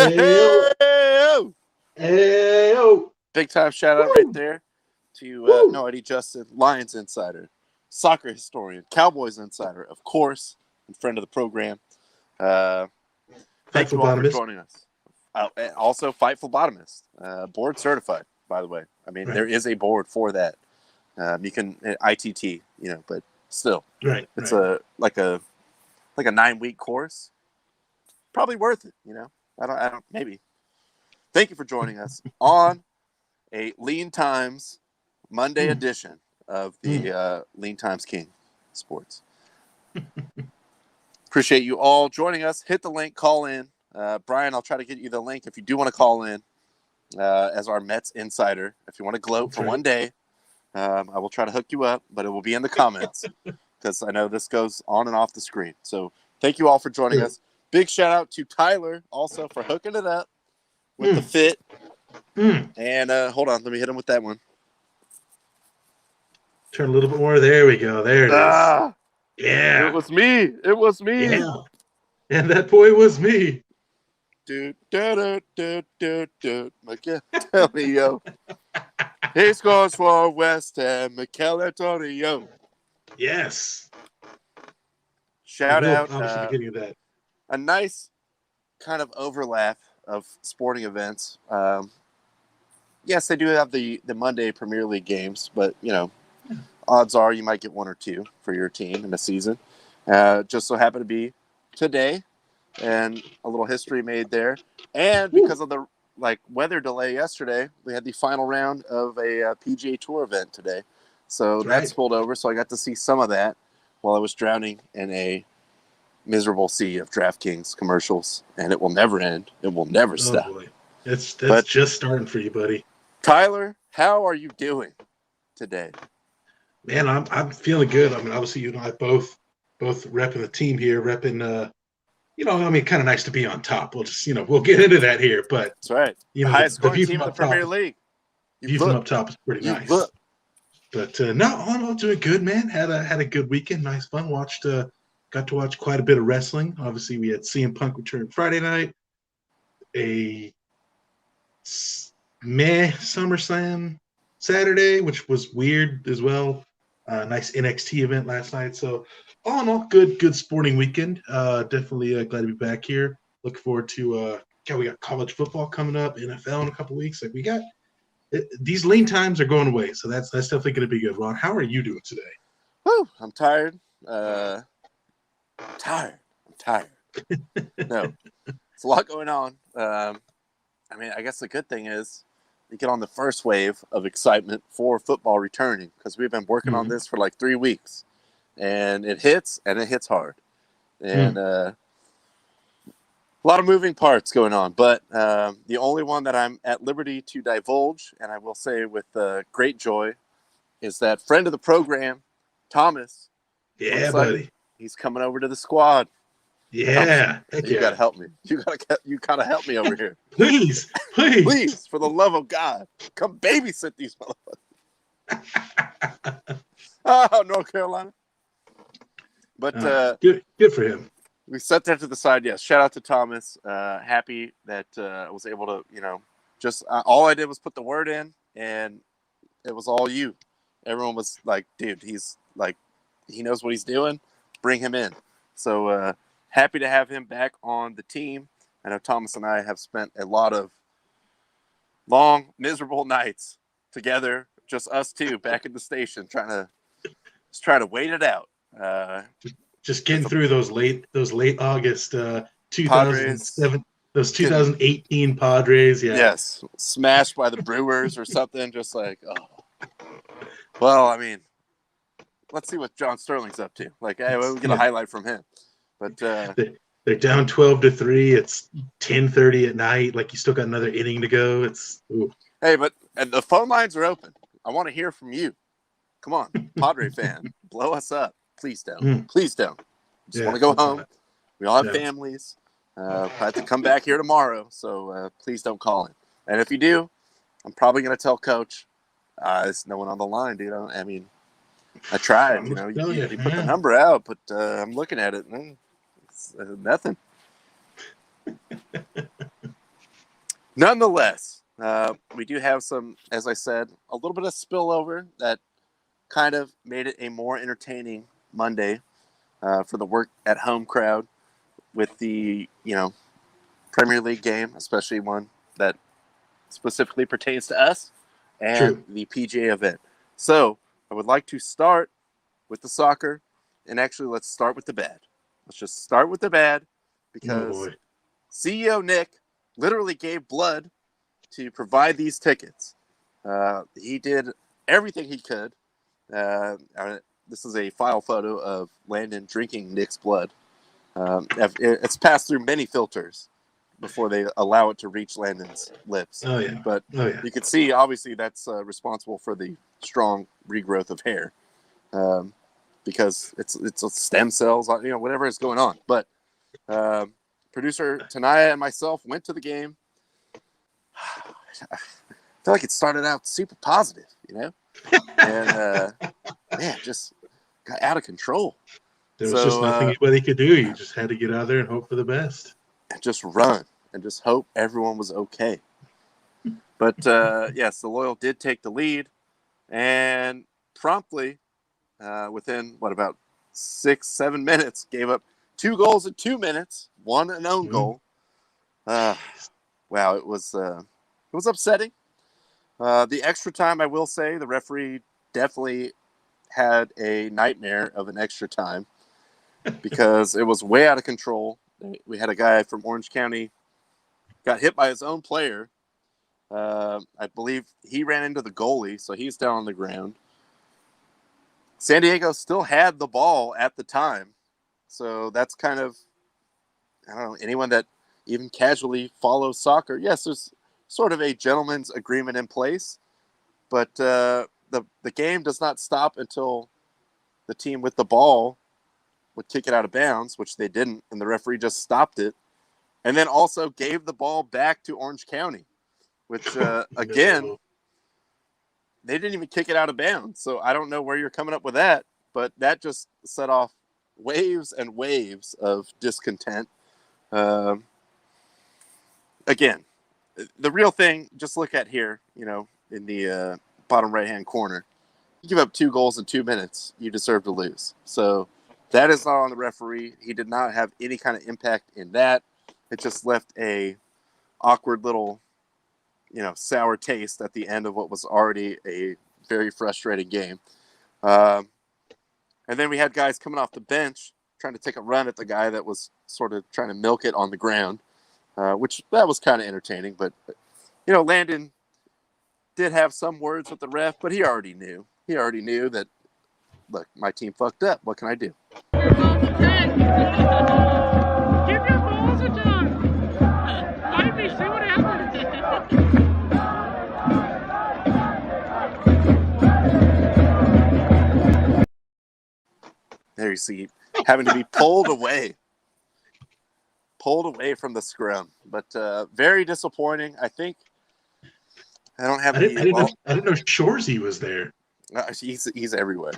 Hey, Hey, hey, big time shout out right woo, there to woo. No Eddie Justin, Lions insider, soccer historian, Cowboys insider, of course, and friend of the program. Uh, Fight Thank for you all for bottomist. joining us. And also, Fight for Bottomist, board certified, by the way. I mean, Right, there is a board for that. You can ITT, but still, right, it's right. a 9-week course. Probably worth it. I don't. Maybe. Thank you for joining us on a Lean Times Monday Mm, edition of mm. the Lean Times King Sports. Appreciate you all joining us. Hit the link, call in. Brian, I'll try to get you the link if you do want to call in as our Mets insider. If you want to gloat That's for right. one day, I will try to hook you up, but it will be in the comments because I know this goes on and off the screen. So thank you all for joining True. us. Big shout out to Tyler also for hooking it up with the Mm, fit. mm. And hold on, let me hit him with that one. Turn a little bit more. There we go. There it is. Ah, it Yeah, was me. It was me. yeah. And that boy was me. Do do do do do do. Miguel Antonio. He scores for West Ham. Miguel Antonio. Yes. We Shout will out. obviously be getting to that. A nice kind of overlap of sporting events. Yes, they do have the Monday Premier League games, but odds are you might get one or two for your team in a season. Just so happened to be today, and a little history made there. And Woo. because of the weather delay yesterday, we had the final round of a PGA Tour event today, so That's that right. spilled over. So I got to see some of that while I was drowning in a miserable sea of DraftKings commercials, and it will never end. It will never Oh stop. boy. That's But just starting for you, buddy. Tyler, how are you doing today? Man, I'm feeling good. I mean, obviously you and I both repping the team here, repping I mean, kind of nice to be on top. We'll just, we'll get into that here. But, That's right. The the, highest the scoring view team from in the up top, Premier League. You view from look. up top is pretty You nice. look. But no, all in all, doing good, man. Had a good weekend, nice fun. Got to watch quite a bit of wrestling. Obviously, we had CM Punk return Friday night, a meh SummerSlam Saturday, which was weird as well. Nice NXT event last night. So all in all, good sporting weekend. Definitely glad to be back here. Looking forward to we got college football coming up, NFL in a couple weeks. Like these lean times are going away, so that's definitely going to be good. Ron, how are you doing today? Whew, I'm tired. I'm tired. No, it's a lot going on. I mean, I guess the good thing is you get on the first wave of excitement for football returning because we've been working on Mm-hmm. this for like 3 weeks, and it hits hard, and a lot of moving parts going on. But the only one that I'm at liberty to divulge, and I will say with great joy, is that friend of the program, Thomas. Yeah, Looks like buddy. he's coming over to the squad. Thomas, Yeah, heck you got to yeah. help me. You gotta help me over here. Please, please. Please, for the love of God, come babysit these motherfuckers. Oh, North Carolina. But Good for him. we set that to the side. Yes, shout out to Thomas. Happy that I was able to, just all I did was put the word in, and it was all you. Everyone was like, dude, he's like, he knows what he's doing. Bring him in. So happy to have him back on the team. I know Thomas and I have spent a lot of long, miserable nights together, just us two back at the station, trying to wait it out. Just As getting a through those late August Padres, 2007, those getting 2018 Padres. Yeah. yes, smashed by the Brewers or something. Just like, oh, well, I mean, let's see what John Sterling's up to. Like, hey, we'll get a Yeah. highlight from him. But They're down 12-3. It's 10:30 at night. Like you still got another inning to go. hey, and the phone lines are open. I want to hear from you. Come on, Padre fan, blow us up. Please don't. Mm. Please don't. Just Yeah, want to go let's home. not. We all have Yeah. families. I have to come back here tomorrow, so please don't call in. And if you do, I'm probably going to tell Coach, there's no one on the line, dude. I mean, I tried. I'm telling You put the yeah. number out, but I'm looking at it, and it's nothing. Nonetheless, we do have some, as I said, a little bit of spillover that kind of made it a more entertaining Monday for the work at home crowd with the, Premier League game, especially one that specifically pertains to us and True. the PGA event. So I would like to start with the soccer, and actually let's start with the bad. Let's just start with the bad because CEO Nick literally gave blood to provide these tickets. He did everything he could. This is a file photo of Landon drinking Nick's blood. It's passed through many filters before they allow it to reach Landon's lips. Oh, yeah. But you can see, obviously, that's responsible for the strong regrowth of hair because it's stem cells, whatever is going on. But producer Tanaya and myself went to the game. I feel like it started out super positive, and man, just got out of control. There was just nothing anybody could do. You just had to get out there and hope for the best. And just run and just hope everyone was okay. But yes, the Loyal did take the lead, and promptly, within about 6-7 minutes, gave up 2 goals in 2 minutes, one an own goal. Wow, it was upsetting. The extra time, I will say, the referee definitely had a nightmare of an extra time because it was way out of control. We had a guy from Orange County got hit by his own player. I believe he ran into the goalie, so he's down on the ground. San Diego still had the ball at the time, so that's kind of, I don't know, anyone that even casually follows soccer. Yes, there's sort of a gentleman's agreement in place, but the game does not stop until the team with the ball would kick it out of bounds, which they didn't, and the referee just stopped it, and then also gave the ball back to Orange County, which, again, they didn't even kick it out of bounds. So I don't know where you're coming up with that, but that just set off waves and waves of discontent. Again, the real thing, just look at here, in the bottom right-hand corner. You give up 2 goals in 2 minutes, you deserve to lose. So that is not on the referee. He did not have any kind of impact in that. It just left a awkward little, sour taste at the end of what was already a very frustrating game. And then we had guys coming off the bench trying to take a run at the guy that was sort of trying to milk it on the ground, which that was kind of entertaining. But, Landon did have some words with the ref, but he already knew. He already knew that, look, my team fucked up. What can I do? Give your balls a time. Fight me. See what happens. There you see, having to be pulled away from the scrum. But very disappointing. I think I don't have I didn't know Shorzy was there. He's everywhere.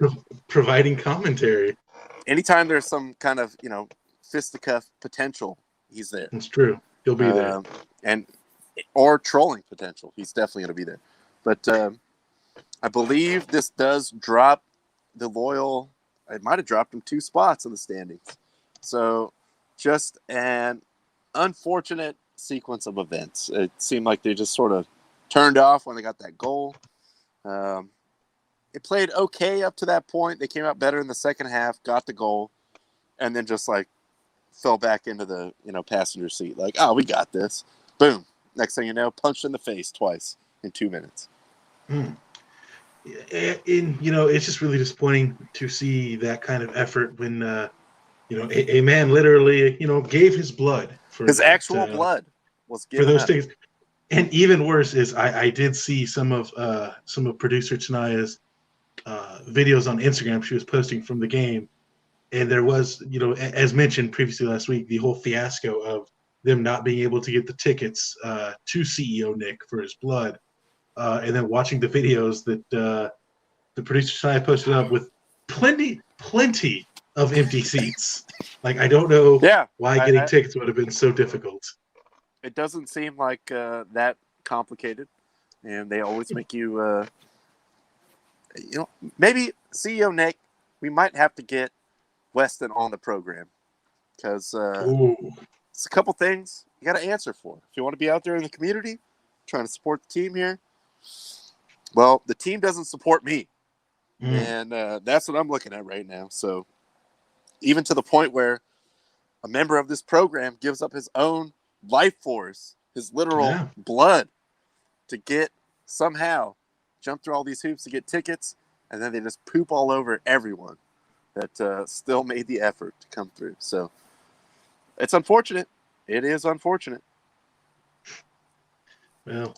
Providing commentary. Anytime there's some kind of, fisticuff potential, he's there. It's true. He'll be there. Or trolling potential. He's definitely going to be there. But I believe this does drop the Loyal. It might have dropped him 2 spots in the standings. So just an unfortunate sequence of events. It seemed like they just sort of turned off when they got that goal. It played okay up to that point. They came out better in the second half, got the goal, and then just fell back into the passenger seat. Like, oh, we got this. Boom. Next thing you know, punched in the face twice in 2 minutes. It's just really disappointing to see that kind of effort when a man literally gave his blood for his actual blood was given for those up. things. And even worse is I did see some of producer Tanaya's videos on Instagram she was posting from the game, and there was, as mentioned previously last week, the whole fiasco of them not being able to get the tickets to CEO Nick for his blood, and then watching the videos that the producer Tanaya posted up with plenty of empty seats. Like, I don't know why getting tickets would have been so difficult. it doesn't seem like that complicated, and they always make you, maybe CEO Nick, we might have to get Weston on the program because it's a couple things you got to answer for. If you want to be out there in the community trying to support the team here, well, the team doesn't support me. And that's what I'm looking at right now. So even to the point where a member of this program gives up his own life force, his literal blood, to get somehow jump through all these hoops to get tickets, and then they just poop all over everyone that still made the effort to come through. So it's unfortunate. It is unfortunate. Well,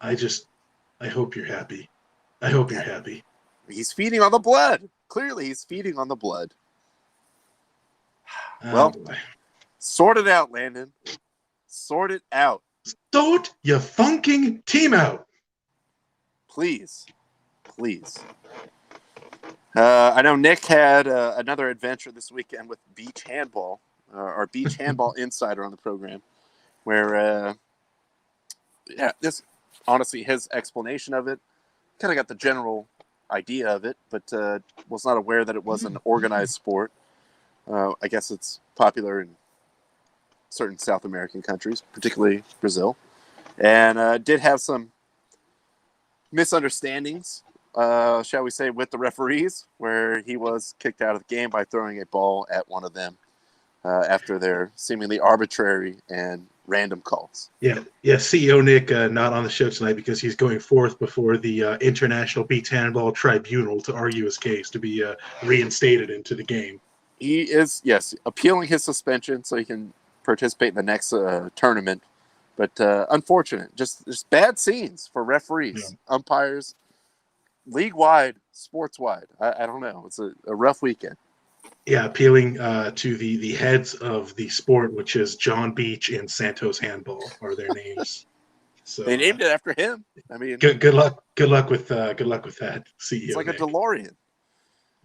I hope you're happy. I hope you're happy. He's feeding on the blood. Clearly, he's feeding on the blood. Well, sort it out, Landon. Sort it out. Sort your funking team out. Please. Please. I know Nick had another adventure this weekend with beach handball, our beach handball insider on the program, where, this honestly, his explanation of it, kind of got the general idea of it, but was not aware that it was an organized sport. I guess it's popular in certain South American countries, particularly Brazil, and did have some misunderstandings, shall we say, with the referees, where he was kicked out of the game by throwing a ball at one of them after their seemingly arbitrary and random calls. Yeah. CEO Nick not on the show tonight because he's going forth before the International Beach Handball Tribunal to argue his case to be reinstated into the game. He is, yes, appealing his suspension so he can participate in the next tournament. But unfortunate, just bad scenes for referees, umpires, league-wide, sports-wide. I don't know. It's a rough weekend. Yeah, appealing to the heads of the sport, which is John Beach and Santos Handball are their names. So they named it after him. I mean, good luck with that, CEO. It's like Nick. a DeLorean.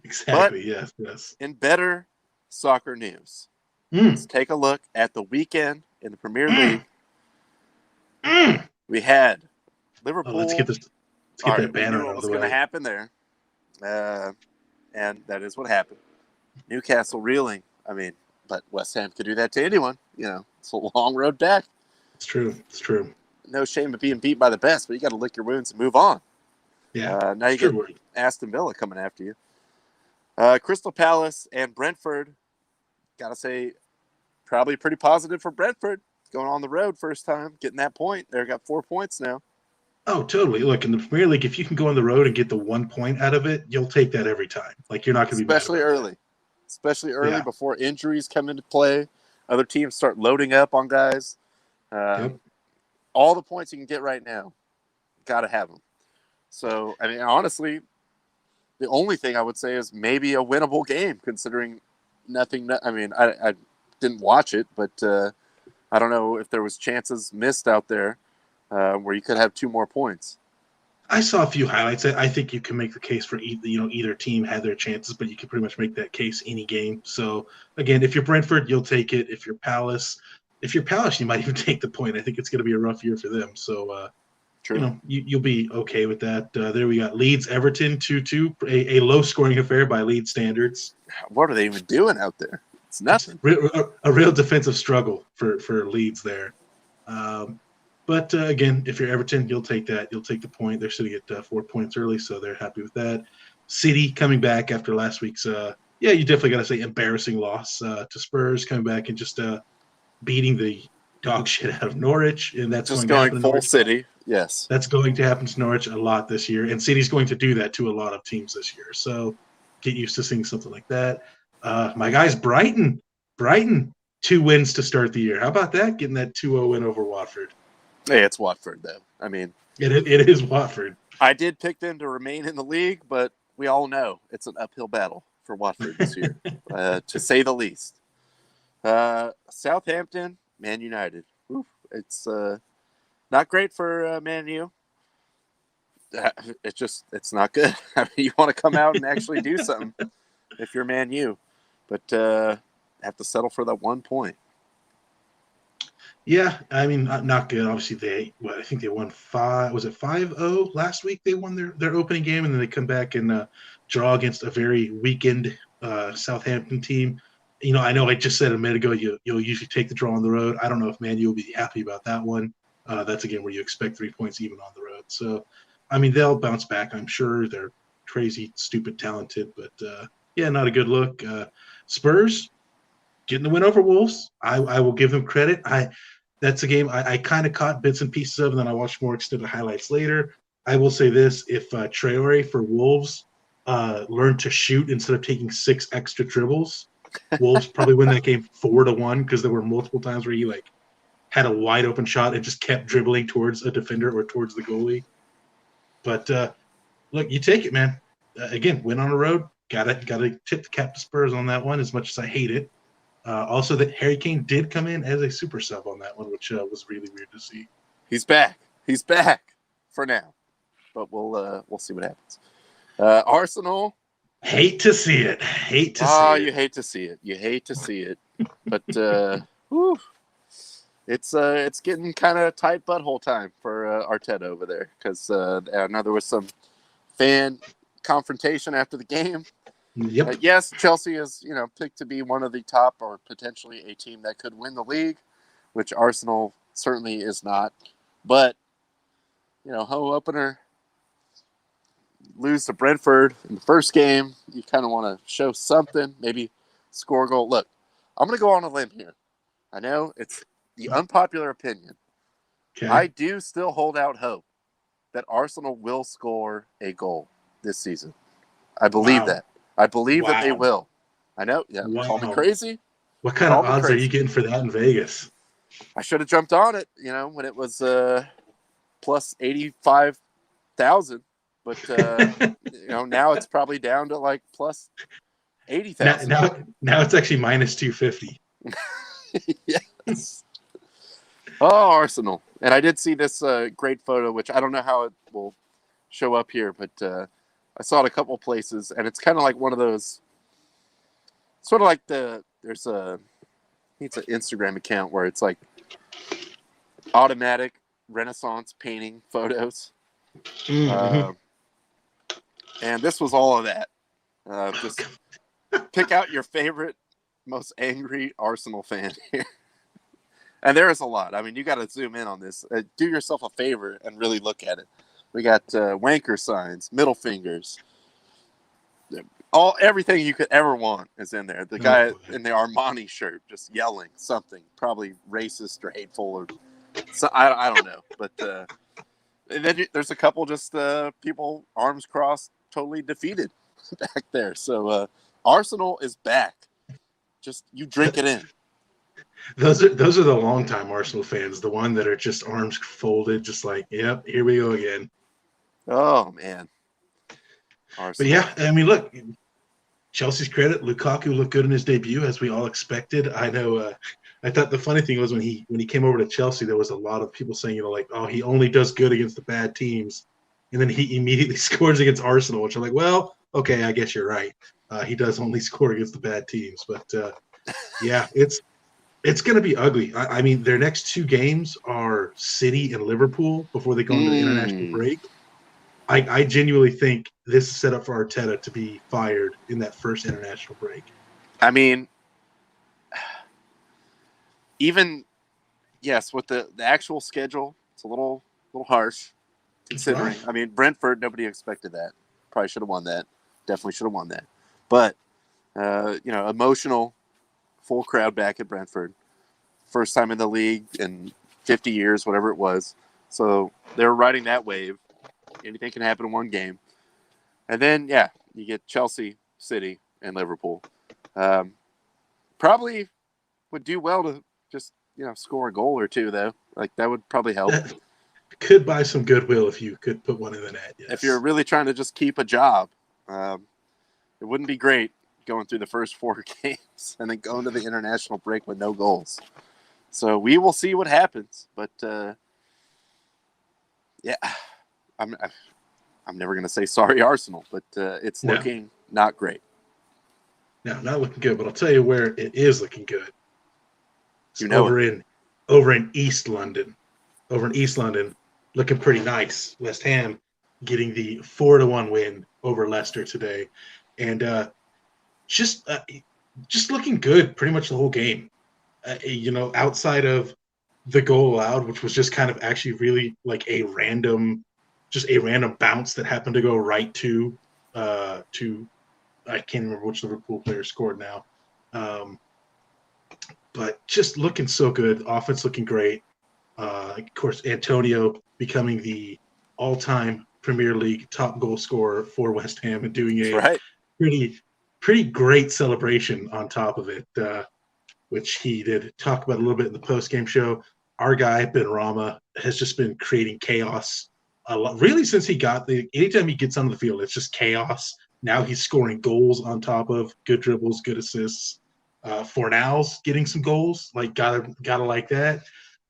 Exactly. But yes. In better soccer news, let's take a look at the weekend in the Premier League. We had Liverpool. Let's get that banner out of the way. What was going to happen there, and that is what happened. Newcastle reeling. I mean, but West Ham could do that to anyone. It's a long road back. It's true. No shame of being beat by the best, but you got to lick your wounds and move on. Yeah. Now you get Aston Villa coming after you. Crystal Palace and Brentford. Got to say, probably pretty positive for Brentford. Going on the road first time, getting that point. They got 4 points now. Oh, totally. Look, in the Premier League, if you can go on the road and get the 1 point out of it, you'll take that every time. Like, you're not going to be especially early before injuries come into play. Other teams start loading up on guys. All the points you can get right now, got to have them. So, I mean, honestly, the only thing I would say is maybe a winnable game, considering nothing. I mean, I didn't watch it, but I don't know if there was chances missed out there where you could have 2 more points. I saw a few highlights. I think you can make the case for either team had their chances, but you can pretty much make that case any game. So again, if you're Brentford, you'll take it. If you're Palace, you might even take the point. I think it's going to be a rough year for them. So True. You'll be okay with that. There we got Leeds Everton 2-2, a low scoring affair by Leeds standards. What are they even doing out there? It's nothing. A real defensive struggle for Leeds there. But again, if you're Everton, you'll take that. You'll take the point. They're sitting at 4 points early, so they're happy with that. City coming back after last week's, you definitely got to say embarrassing loss to Spurs, coming back and just beating the dog shit out of Norwich, and that's just going to happen full Norwich. City. Yes, that's going to happen to Norwich a lot this year, and City's going to do that to a lot of teams this year. So get used to seeing something like that. My guys, Brighton, 2 wins to start the year. How about that? Getting that 2-0 win over Watford. Hey, it's Watford, though. I mean, it is Watford. I did pick them to remain in the league, but we all know it's an uphill battle for Watford this year, to say the least. Southampton, Man United. Oof, it's not great for Man U. It's not good. I mean, you want to come out and actually do something if you're Man U, but have to settle for that 1 point. Yeah, I mean, not good. Obviously, I think they won 5-0 last week? They won their opening game, and then they come back and draw against a very weakened Southampton team. I know I just said a minute ago you'll usually take the draw on the road. I don't know if Man U will be happy about that one. That's a game where you expect 3 points even on the road. So, I mean, they'll bounce back. I'm sure they're crazy, stupid, talented, but yeah, not a good look. Spurs getting the win over Wolves. I will give them credit. That's a game I kind of caught bits and pieces of, and then I watched more extended highlights later. I will say this: if Traore for Wolves learned to shoot instead of taking 6 extra dribbles, Wolves probably win that game 4-1 because there were multiple times where he had a wide open shot and just kept dribbling towards a defender or towards the goalie. But look, you take it, man. Again, win on the road. Gotta tip the cap to Spurs on that one. As much as I hate it. Also, that Harry Kane did come in as a super sub on that one, which was really weird to see. He's back. He's back for now, but we'll see what happens. Arsenal. Hate to see it. You hate to see it. You hate to see it. But whew, it's getting kind of tight butthole time for Arteta over there because I know there was some fan confrontation after the game. Yep. Yes, Chelsea is, picked to be one of the top or potentially a team that could win the league, which Arsenal certainly is not. But, home opener, lose to Brentford in the first game. You kind of want to show something, maybe score a goal. Look, I'm going to go on a limb here. I know it's the unpopular opinion. Okay. I do still hold out hope that Arsenal will score a goal this season. I believe that. I believe that they will. I know. Yeah. Wow. Call me crazy. What kind of odds are you getting for that in Vegas? I should have jumped on it, when it was plus 85,000. But, now it's probably down to like plus 80,000. Now it's actually minus 250. Yes. Oh, Arsenal. And I did see this great photo, which I don't know how it will show up here, but I saw it a couple places, and it's kind of like one of those, sort of like it's an Instagram account where it's like automatic Renaissance painting photos. Mm-hmm. And this was all of that. Just pick out your favorite, most angry Arsenal fan here. And there is a lot. I mean, you got to zoom in on this. Do yourself a favor and really look at it. We got wanker signs, middle fingers. Everything you could ever want is in there. The guy in the Armani shirt just yelling something, probably racist or hateful, or so, I don't know. But and then there's a couple just people arms crossed, totally defeated back there. So Arsenal is back. Just you drink it in. Those are the longtime Arsenal fans, the one that are just arms folded, just like, yep, here we go again. Oh man. Arsenal. But yeah, I mean, look, Chelsea's credit, Lukaku looked good in his debut, as we all expected. I know. I thought the funny thing was when he came over to Chelsea, there was a lot of people saying, oh, he only does good against the bad teams, and then he immediately scores against Arsenal, which I'm like, well, okay, I guess you're right. He does only score against the bad teams, but yeah, it's going to be ugly. I mean, their next 2 games are City and Liverpool before they go into the international break. I genuinely think this is set up for Arteta to be fired in that first international break. I mean, even, yes, with the actual schedule, it's a little harsh considering. I mean, Brentford, nobody expected that. Probably should have won that. Definitely should have won that. But, emotional, full crowd back at Brentford. First time in the league in 50 years, whatever it was. So they were riding that wave. Anything can happen in one game. And then, yeah, you get Chelsea, City, and Liverpool. Probably would do well to just, score a goal or 2, though. Like, that would probably help. Could buy some goodwill if you could put one in the net, yes. If you're really trying to just keep a job, it wouldn't be great going through the first 4 games and then going to the international break with no goals. So we will see what happens. But, yeah, I'm never going to say sorry, Arsenal, but it's looking not great. No, not looking good, but I'll tell you where it is looking good. It's over in over in East London. Over in East London, looking pretty nice. West Ham getting the 4-1 win over Leicester today, and just just looking good pretty much the whole game. Outside of the goal allowed, which was just kind of actually really like a random bounce that happened to go right to I can't remember which Liverpool player scored now. But just looking so good, offense looking great. Of course, Antonio becoming the all-time Premier League top goal scorer for West Ham and doing That's a right. pretty great celebration on top of it, which he did talk about a little bit in the post-game show. Our guy, Ben Rama, has just been creating chaos a lot, really since he got anytime he gets on the field, it's just chaos. Now he's scoring goals on top of good dribbles, good assists. Fornal's getting some goals, like gotta like that.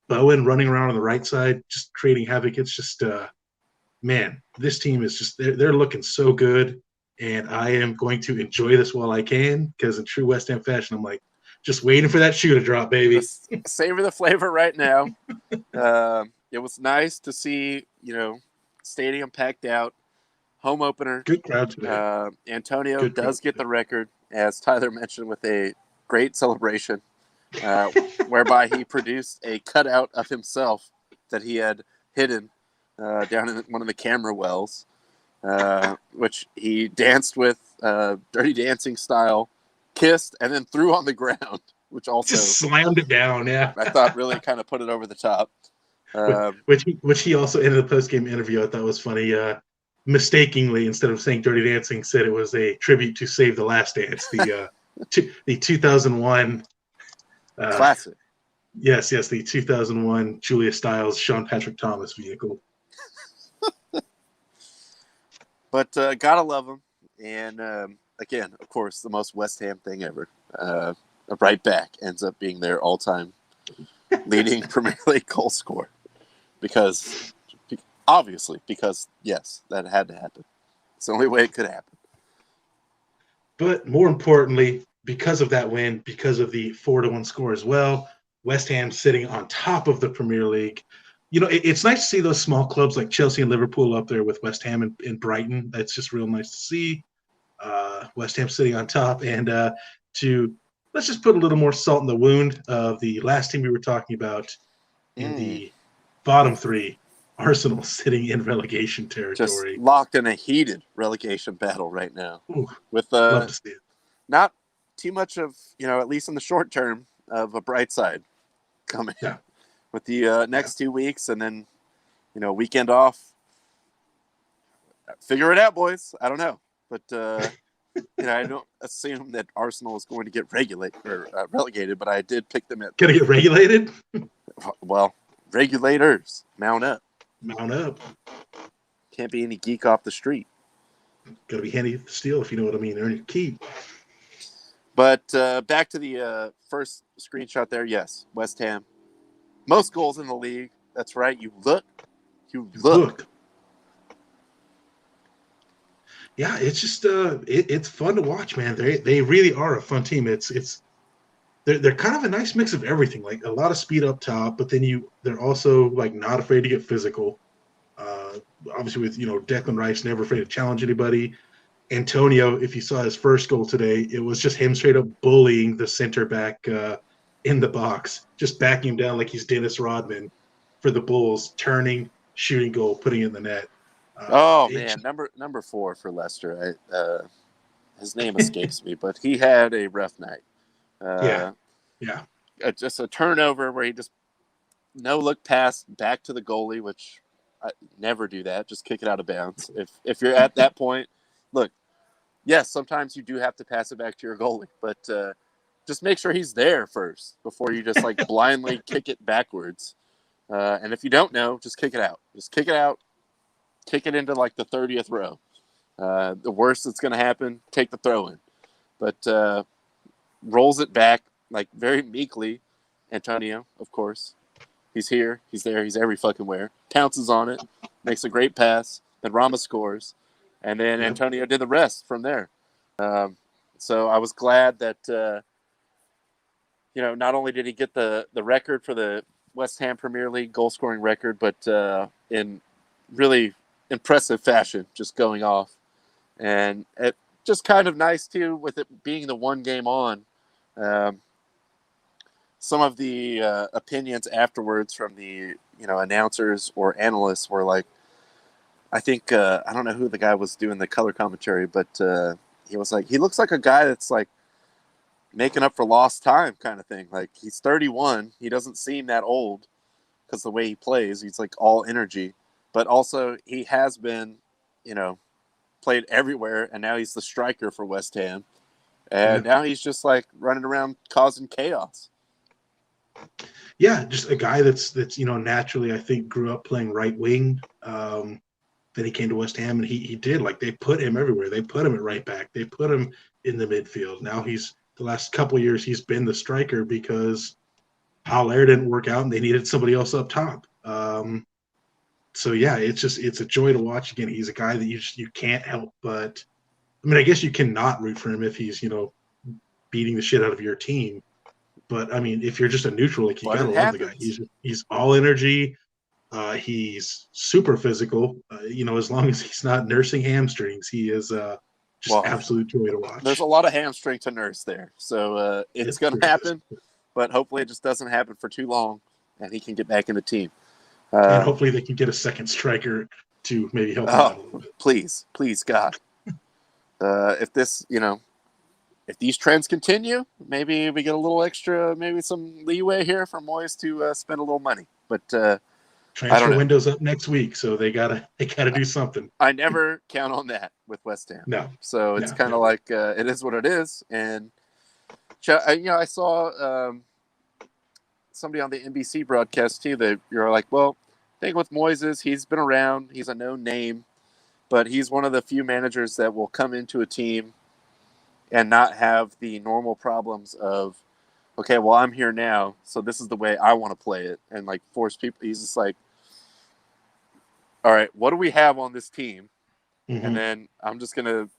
Bowen running around on the right side, just creating havoc. It's just, man, this team is just they're looking so good, and I am going to enjoy this while I can because in true West Ham fashion, I'm like just waiting for that shoe to drop, baby. Just savor the flavor right now. It was nice to see, stadium packed out, home opener. Good crowd today. Antonio Good does crowd get today. the record, as Tyler mentioned, with a great celebration, whereby he produced a cutout of himself that he had hidden down in one of the camera wells, which he danced with, Dirty Dancing style, kissed, and then threw on the ground, which also Just slammed it down, yeah. I thought really kind of put it over the top. Which he also in the post game interview I thought was funny. Mistakenly, instead of saying "Dirty Dancing," said it was a tribute to "Save the Last Dance," the 2001 classic. Yes, the 2001 Julia Stiles, Sean Patrick Thomas vehicle. But gotta love him, and again, of course, the most West Ham thing ever. A right back ends up being their all-time leading Premier League goal scorer. Because yes, that had to happen. It's the only way it could happen. But more importantly, because of that win, because of the 4-1 score as well, West Ham sitting on top of the Premier League. It's nice to see those small clubs like Chelsea and Liverpool up there with West Ham and Brighton. That's just real nice to see. West Ham sitting on top, and let's just put a little more salt in the wound of the last team we were talking about in the bottom three, Arsenal sitting in relegation territory. Just locked in a heated relegation battle right now. Ooh, with love to see it. Not too much of, at least in the short term, of a bright side coming. Yeah. With the next 2 weeks and then, weekend off. Figure it out, boys. I don't know. But, I don't assume that Arsenal is going to get relegated, but I did pick them at... Gonna get regulated? Well, regulators. Mount up. Mount up. Can't be any geek off the street. Gotta be handy to steal, if you know what I mean. Earn your keep. But back to the first screenshot there. Yes, West Ham. Most goals in the league. That's right. You look. Yeah, it's just it's fun to watch, man. They really are a fun team. They're kind of a nice mix of everything. Like a lot of speed up top, but then they're also like not afraid to get physical. Obviously with Declan Rice never afraid to challenge anybody. Antonio, if you saw his first goal today, it was just him straight up bullying the center back in the box, just backing him down like he's Dennis Rodman for the Bulls, turning, shooting goal, putting it in the net. Man, number 4 for Leicester. His name escapes me, but he had a rough night. Yeah. Just a turnover where he just no-look pass back to the goalie, which I never do that. Just kick it out of bounds. If you're at that point, look, yes, sometimes you do have to pass it back to your goalie, but just make sure he's there first before you just like blindly kick it backwards. And if you don't know, just kick it out. Just kick it out. Kick it into like the 30th row. The worst that's going to happen, take the throw in. But rolls it back like very meekly. Antonio, of course. He's here. He's there. He's every fucking where. Pounces on it. Makes a great pass. Then Rama scores. And then Antonio did the rest from there. So I was glad that, not only did he get the record for the West Ham Premier League goal scoring record, but in really impressive fashion, just going off. And it just kind of nice too, with it being the one game on. Some of the opinions afterwards from the announcers or analysts were like, I think I don't know who the guy was doing the color commentary, but he was like, he looks like a guy that's like making up for lost time kind of thing. Like, he's 31, he doesn't seem that old because the way he plays, he's like all energy, but also he has been, played everywhere, and now he's the striker for West Ham, and now he's just like running around causing chaos. Yeah, just a guy that's naturally, I think, grew up playing right wing. Then he came to West Ham, and he did, like, they put him everywhere. They put him at right back. They put him in the midfield. Now the last couple of years he's been the striker because Haller didn't work out and they needed somebody else up top. So yeah, it's a joy to watch. Again, he's a guy that you can't help but, I mean, I guess you cannot root for him if he's beating the shit out of your team. But I mean, if you're just a neutral, like, you gotta love the guy. He's all energy. He's super physical. As long as he's not nursing hamstrings, he is absolute joy to watch. There's a lot of hamstring to nurse there, so it's going to happen. But hopefully, it just doesn't happen for too long, and he can get back in the team. And hopefully, they can get a second striker to maybe help him out a little bit. Please, God. If this, if these trends continue, maybe we get a little extra, maybe some leeway here for Moyes to spend a little money. But transfer window's up next week, so they gotta do something. I never count on that with West Ham. No. So it's kind of like it is what it is. And I saw somebody on the NBC broadcast too that you're like, well, the thing with Moyes is he's been around, he's a known name, but he's one of the few managers that will come into a team and not have the normal problems of, okay, well, I'm here now, so this is the way I want to play it, and like force people. He's just like, all right, what do we have on this team? Mm-hmm. And then I'm just gonna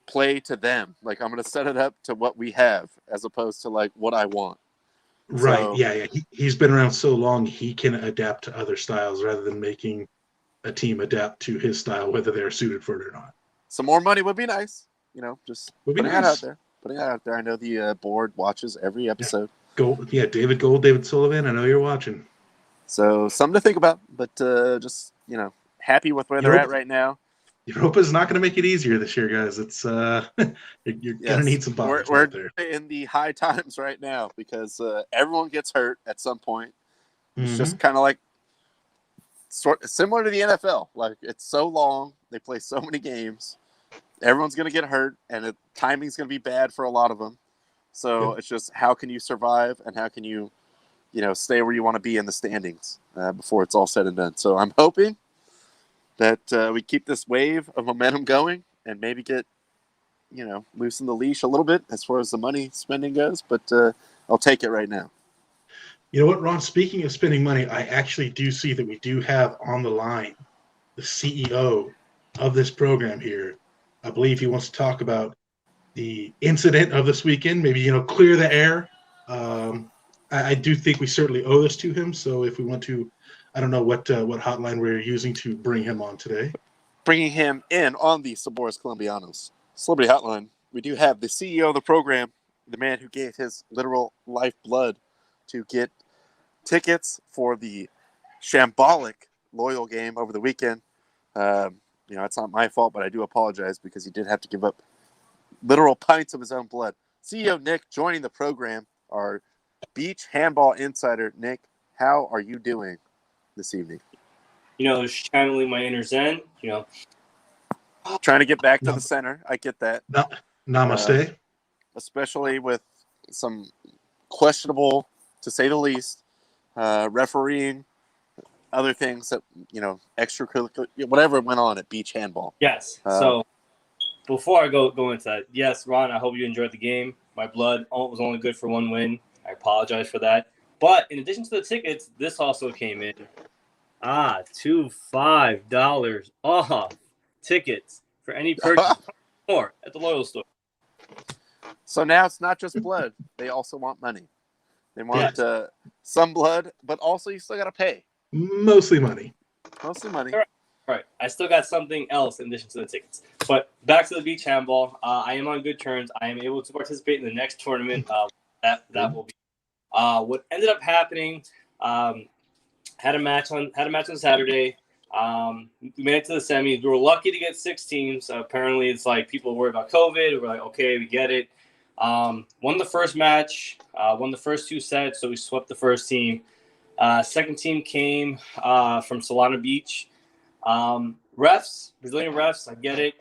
play to them. Like, I'm gonna set it up to what we have, as opposed to like what I want. Right? So, yeah. He's been around so long, he can adapt to other styles rather than making a team adapt to his style, whether they're suited for it or not. Some more money would be nice. Just putting that out there. Putting that out there. I know the board watches every episode. David Gold, David Sullivan, I know you're watching. So something to think about, but just, happy with where they're at right now. Europa's not going to make it easier this year, guys. It's you're going to need some bodies we're out there. In the high times right now because everyone gets hurt at some point. It's just kind of like similar to the NFL. Like, it's so long. They play so many games. Everyone's going to get hurt, and the timing's going to be bad for a lot of them. So it's just, how can you survive, and how can you, stay where you want to be in the standings before it's all said and done. So I'm hoping that we keep this wave of momentum going and maybe get, loosen the leash a little bit as far as the money spending goes. But I'll take it right now. You know what, Ron? Speaking of spending money, I actually do see that we do have on the line the CEO of this program here. I believe he wants to talk about the incident of this weekend, maybe, clear the air. I do think we certainly owe this to him. So if we want to, I don't know what hotline we're using to bring him on today. Bringing him in on the Sabores Colombianos Celebrity Hotline, we do have the CEO of the program, the man who gave his literal lifeblood to get tickets for the shambolic Loyal game over the weekend. It's not my fault, but I do apologize because he did have to give up literal pints of his own blood. CEO Nick joining the program, our beach handball insider. Nick, how are you doing this evening? Channeling my inner Zen, Trying to get back to the center. I get that. Namaste. Especially with some questionable, to say the least, refereeing, other things that, extracurricular, whatever went on at beach handball. Yes. So before I go into that, yes, Ron, I hope you enjoyed the game. My blood was only good for one win. I apologize for that. But in addition to the tickets, this also came in. $2 $5 off tickets for any purchase more at the Loyal store. So now it's not just blood. They also want money. They want some blood, but also you still got to pay. Mostly money. Mostly money. All right. I still got something else in addition to the tickets. But back to the beach handball. I am on good terms. I am able to participate in the next tournament. That will be. What ended up happening? Had a match on Saturday. We made it to the semis. We were lucky to get 6 teams. Apparently, it's like people worry about COVID. We're like, okay, we get it. Won the first match. Won the first 2 sets. So we swept the first team. Second team came from Solana Beach. Brazilian refs, I get it.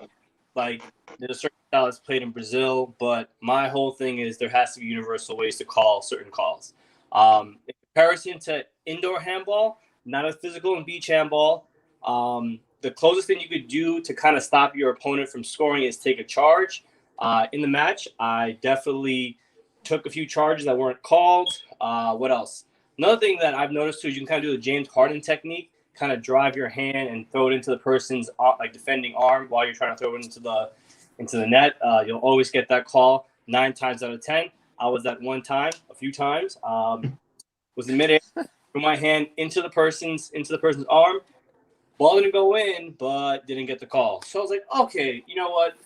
Like, there's a certain style that's played in Brazil, but my whole thing is there has to be universal ways to call certain calls. In comparison to indoor handball, not as physical in beach handball, the closest thing you could do to kind of stop your opponent from scoring is take a charge. In the match, I definitely took a few charges that weren't called. What else? Another thing that I've noticed too is you can kind of do the James Harden technique, kind of drive your hand and throw it into the person's like defending arm while you're trying to throw it into the net. You'll always get that call 9 times out of 10. I was that one time, a few times. Was in midair, threw my hand into the person's arm. Ball didn't go in, but didn't get the call. So I was like, okay, you know what?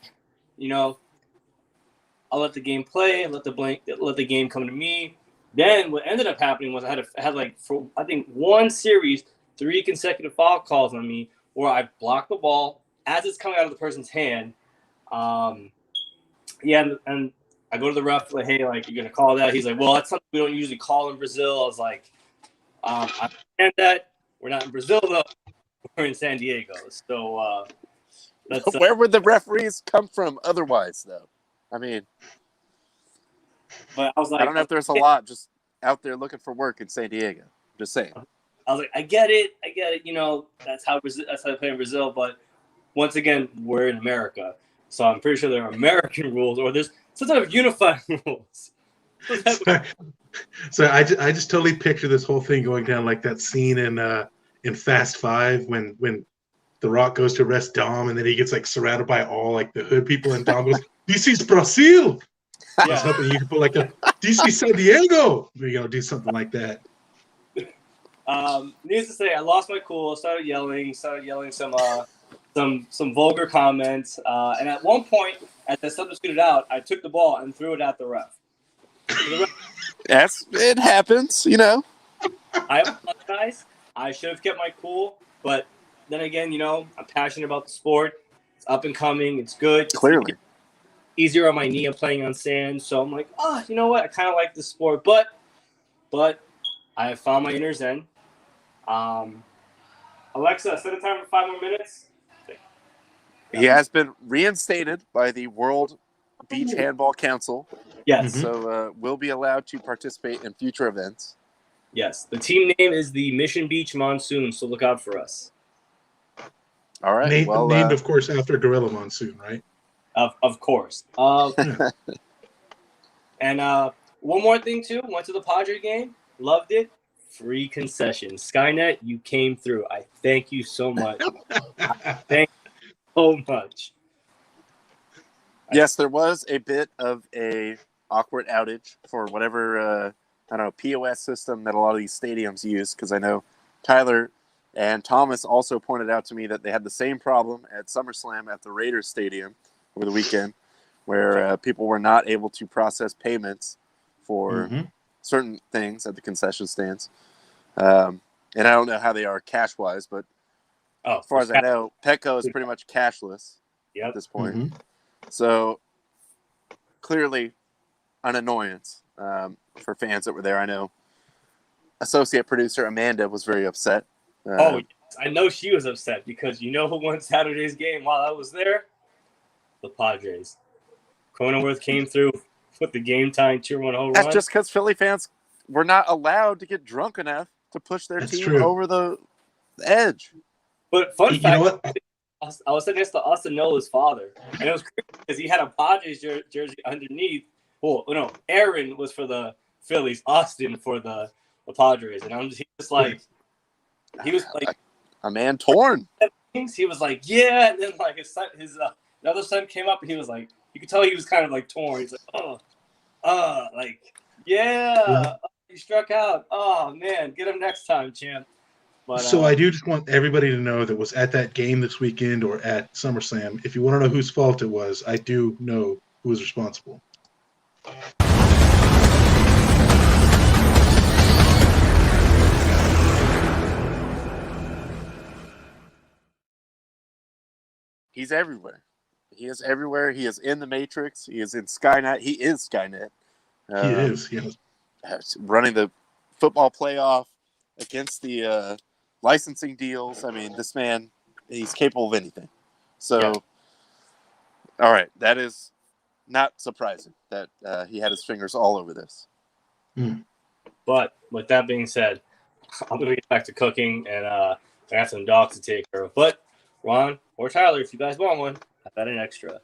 I'll let the game play, let the game come to me. Then what ended up happening was I had like for I think one series 3 consecutive foul calls on me where I blocked the ball as it's coming out of the person's hand. And I go to the ref like, hey, like, you're gonna call that? He's like, well, that's something we don't usually call in Brazil. I was like, I understand that. We're not in Brazil though. We're in San Diego. So that's where would the referees come from otherwise, though? I mean, but I was like, I don't know if there's a lot just out there looking for work in San Diego. Just saying. I was like, I get it. That's how they play in Brazil. But once again, we're in America, so I'm pretty sure there are American rules, or there's some type of unified rules. So I just totally picture this whole thing going down like that scene in Fast 5 when The Rock goes to arrest Dom, and then he gets like surrounded by all like the hood people, and Dom goes, "This is Brazil." Yeah. I was hoping you could put like "This is San Diego." Do something like that. Needless to say, I lost my cool. Started yelling some vulgar comments, and at one point, as I substituted out, I took the ball and threw it at the ref. It happens, I apologize. I should have kept my cool, but then again, I'm passionate about the sport. It's up and coming. It's good. Clearly. Easier on my knee. I'm playing on sand, so I'm like, you know what? I kind of like the sport, but I have found my inner zen. Alexa, set a timer for 5 more minutes. He has been reinstated by the World Beach Handball Council. Yes. So we'll be allowed to participate in future events. Yes. The team name is the Mission Beach Monsoon, so look out for us. All right. Named, of course, after Gorilla Monsoon, right? Of course. And one more thing, too. Went to the Padre game. Loved it. Free concessions. Skynet, you came through. I thank you so much. Thank you so much. Yes, there was a bit of a awkward outage for whatever, POS system that a lot of these stadiums use, because I know Tyler and Thomas also pointed out to me that they had the same problem at SummerSlam at the Raiders Stadium over the weekend, where people were not able to process payments for certain things at the concession stands. And I don't know how they are cash-wise, but as far as I know, Petco is pretty much cashless at this point. So clearly an annoyance for fans that were there. I know associate producer Amanda was very upset. Yes. I know she was upset because you know who won Saturday's game while I was there? The Padres. Cronenworth came through with the game-tying 2-1 home run. That's just because Philly fans were not allowed to get drunk enough to push their team over the edge. But fun fact, you know what? I was sitting next to Austin Nola's father, and it was crazy because he had a Padres jersey underneath. Well, no, Aaron was for the Phillies, Austin for the Padres, and he was like a man torn. He was like, yeah, and then like his other son came up, and he was like, you could tell he was kind of like torn. He's like, yeah, He struck out. Oh, man. Get him next time, champ. But, so I do just want everybody to know that was at that game this weekend or at SummerSlam. If you want to know whose fault it was, I do know who was responsible. He's everywhere. He is everywhere. He is in the Matrix. He is in Skynet. He is Skynet. He is. Yes. Running the football playoff against the licensing deals. I mean, this man, he's capable of anything. So, All right, that is not surprising that he had his fingers all over this. But with that being said, I'm going to get back to cooking, and I got some dogs to take care of. But Ron or Tyler, if you guys want one, I've got an extra.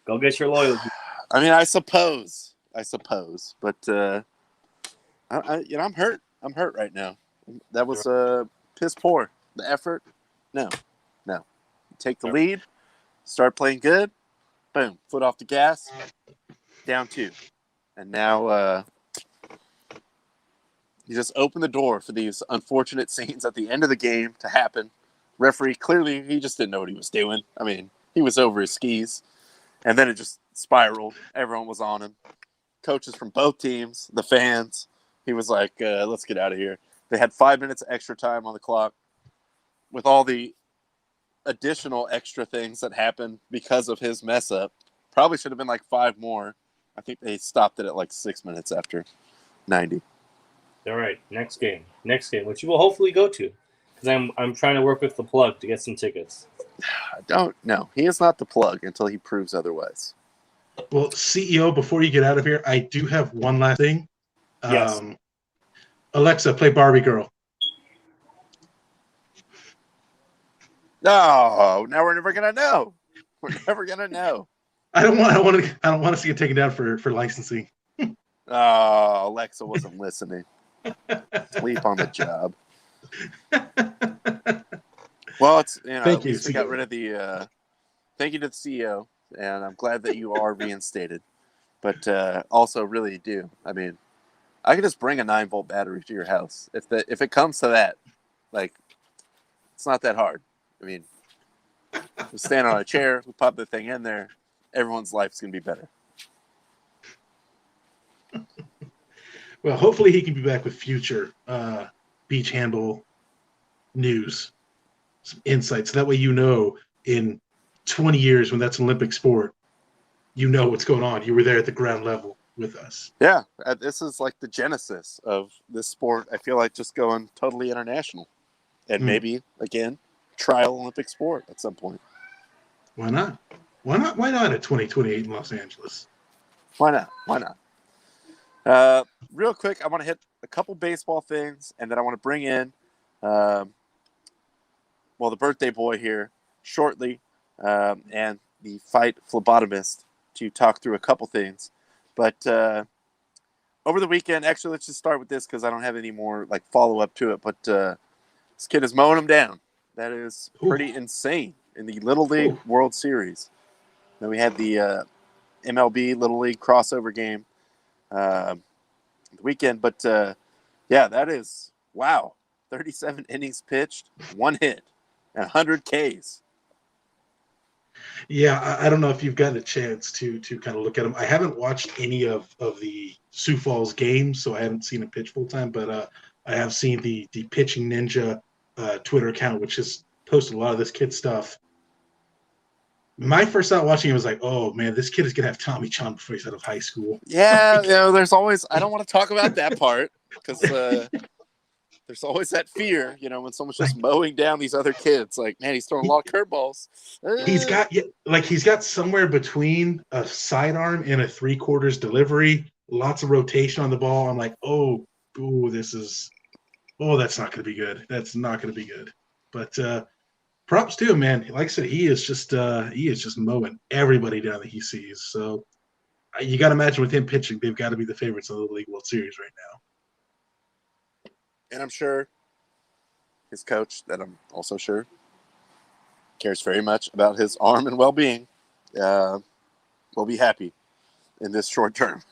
Go get your loyalty. I mean, I suppose, but I'm hurt. I'm hurt right now. That was piss poor. The effort, no. Take the lead, start playing good, boom, foot off the gas, down 2, and now you just open the door for these unfortunate scenes at the end of the game to happen. Referee, clearly, he just didn't know what he was doing. I mean, he was over his skis. And then it just spiraled. Everyone was on him. Coaches from both teams, the fans. He was like, let's get out of here. They had 5 minutes of extra time on the clock with all the additional extra things that happened because of his mess up. Probably should have been like 5 more. I think they stopped it at like 6 minutes after 90. All right, next game, which you will hopefully go to. Because I'm trying to work with the plug to get some tickets. I don't know. He is not the plug until he proves otherwise. Well, CEO, before you get out of here, I do have one last thing. Yes. Alexa, play Barbie Girl. No, now we're never gonna know. We're never gonna know. I don't want us to get taken down for licensing. Oh, Alexa wasn't listening. Sleep on the job. Well, it's Thank you. We got rid of the. Thank you to the CEO, and I'm glad that you are reinstated. But also, really do. I mean, I could just bring a 9-volt battery to your house if it comes to that. Like, it's not that hard. I mean, we stand on a chair, we pop the thing in there, everyone's life's gonna be better. Well, hopefully he can be back with future beach handball news, some insights. So that way in 20 years when that's an Olympic sport, you know what's going on. You were there at the ground level with us. Yeah, this is like the genesis of this sport. I feel like just going totally international. And maybe, again, trial Olympic sport at some point. Why not? Why not at 2028 in Los Angeles? Why not? Real quick, I want to hit a couple baseball things, and then I want to bring in, the birthday boy here shortly, and the fight phlebotomist to talk through a couple things. But over the weekend, actually, let's just start with this because I don't have any more like follow up to it. But this kid is mowing him down. That is pretty insane in the Little League World Series. Then we had the MLB Little League crossover game the weekend. But, that is, wow, 37 innings pitched, 1 hit, and 100 Ks. Yeah, I don't know if you've gotten a chance to kind of look at him. I haven't watched any of the Sioux Falls games, so I haven't seen him pitch full time. But I have seen the Pitching Ninja Twitter account, which has posted a lot of this kid stuff. My first thought watching it was like, oh man, this kid is gonna have Tommy John before he's out of high school. Yeah, there's always. I don't want to talk about that part because there's always that fear, when someone's just mowing down these other kids. Like, man, he's throwing a lot of curveballs. He's got somewhere between a sidearm and a 3/4 delivery. Lots of rotation on the ball. I'm like, that's not going to be good. That's not going to be good. But props to him, man. Like I said, he is just mowing everybody down that he sees. So you got to imagine with him pitching, they've got to be the favorites of the League World Series right now. And I'm sure his coach, that I'm also sure, cares very much about his arm and well-being, will be happy in this short term.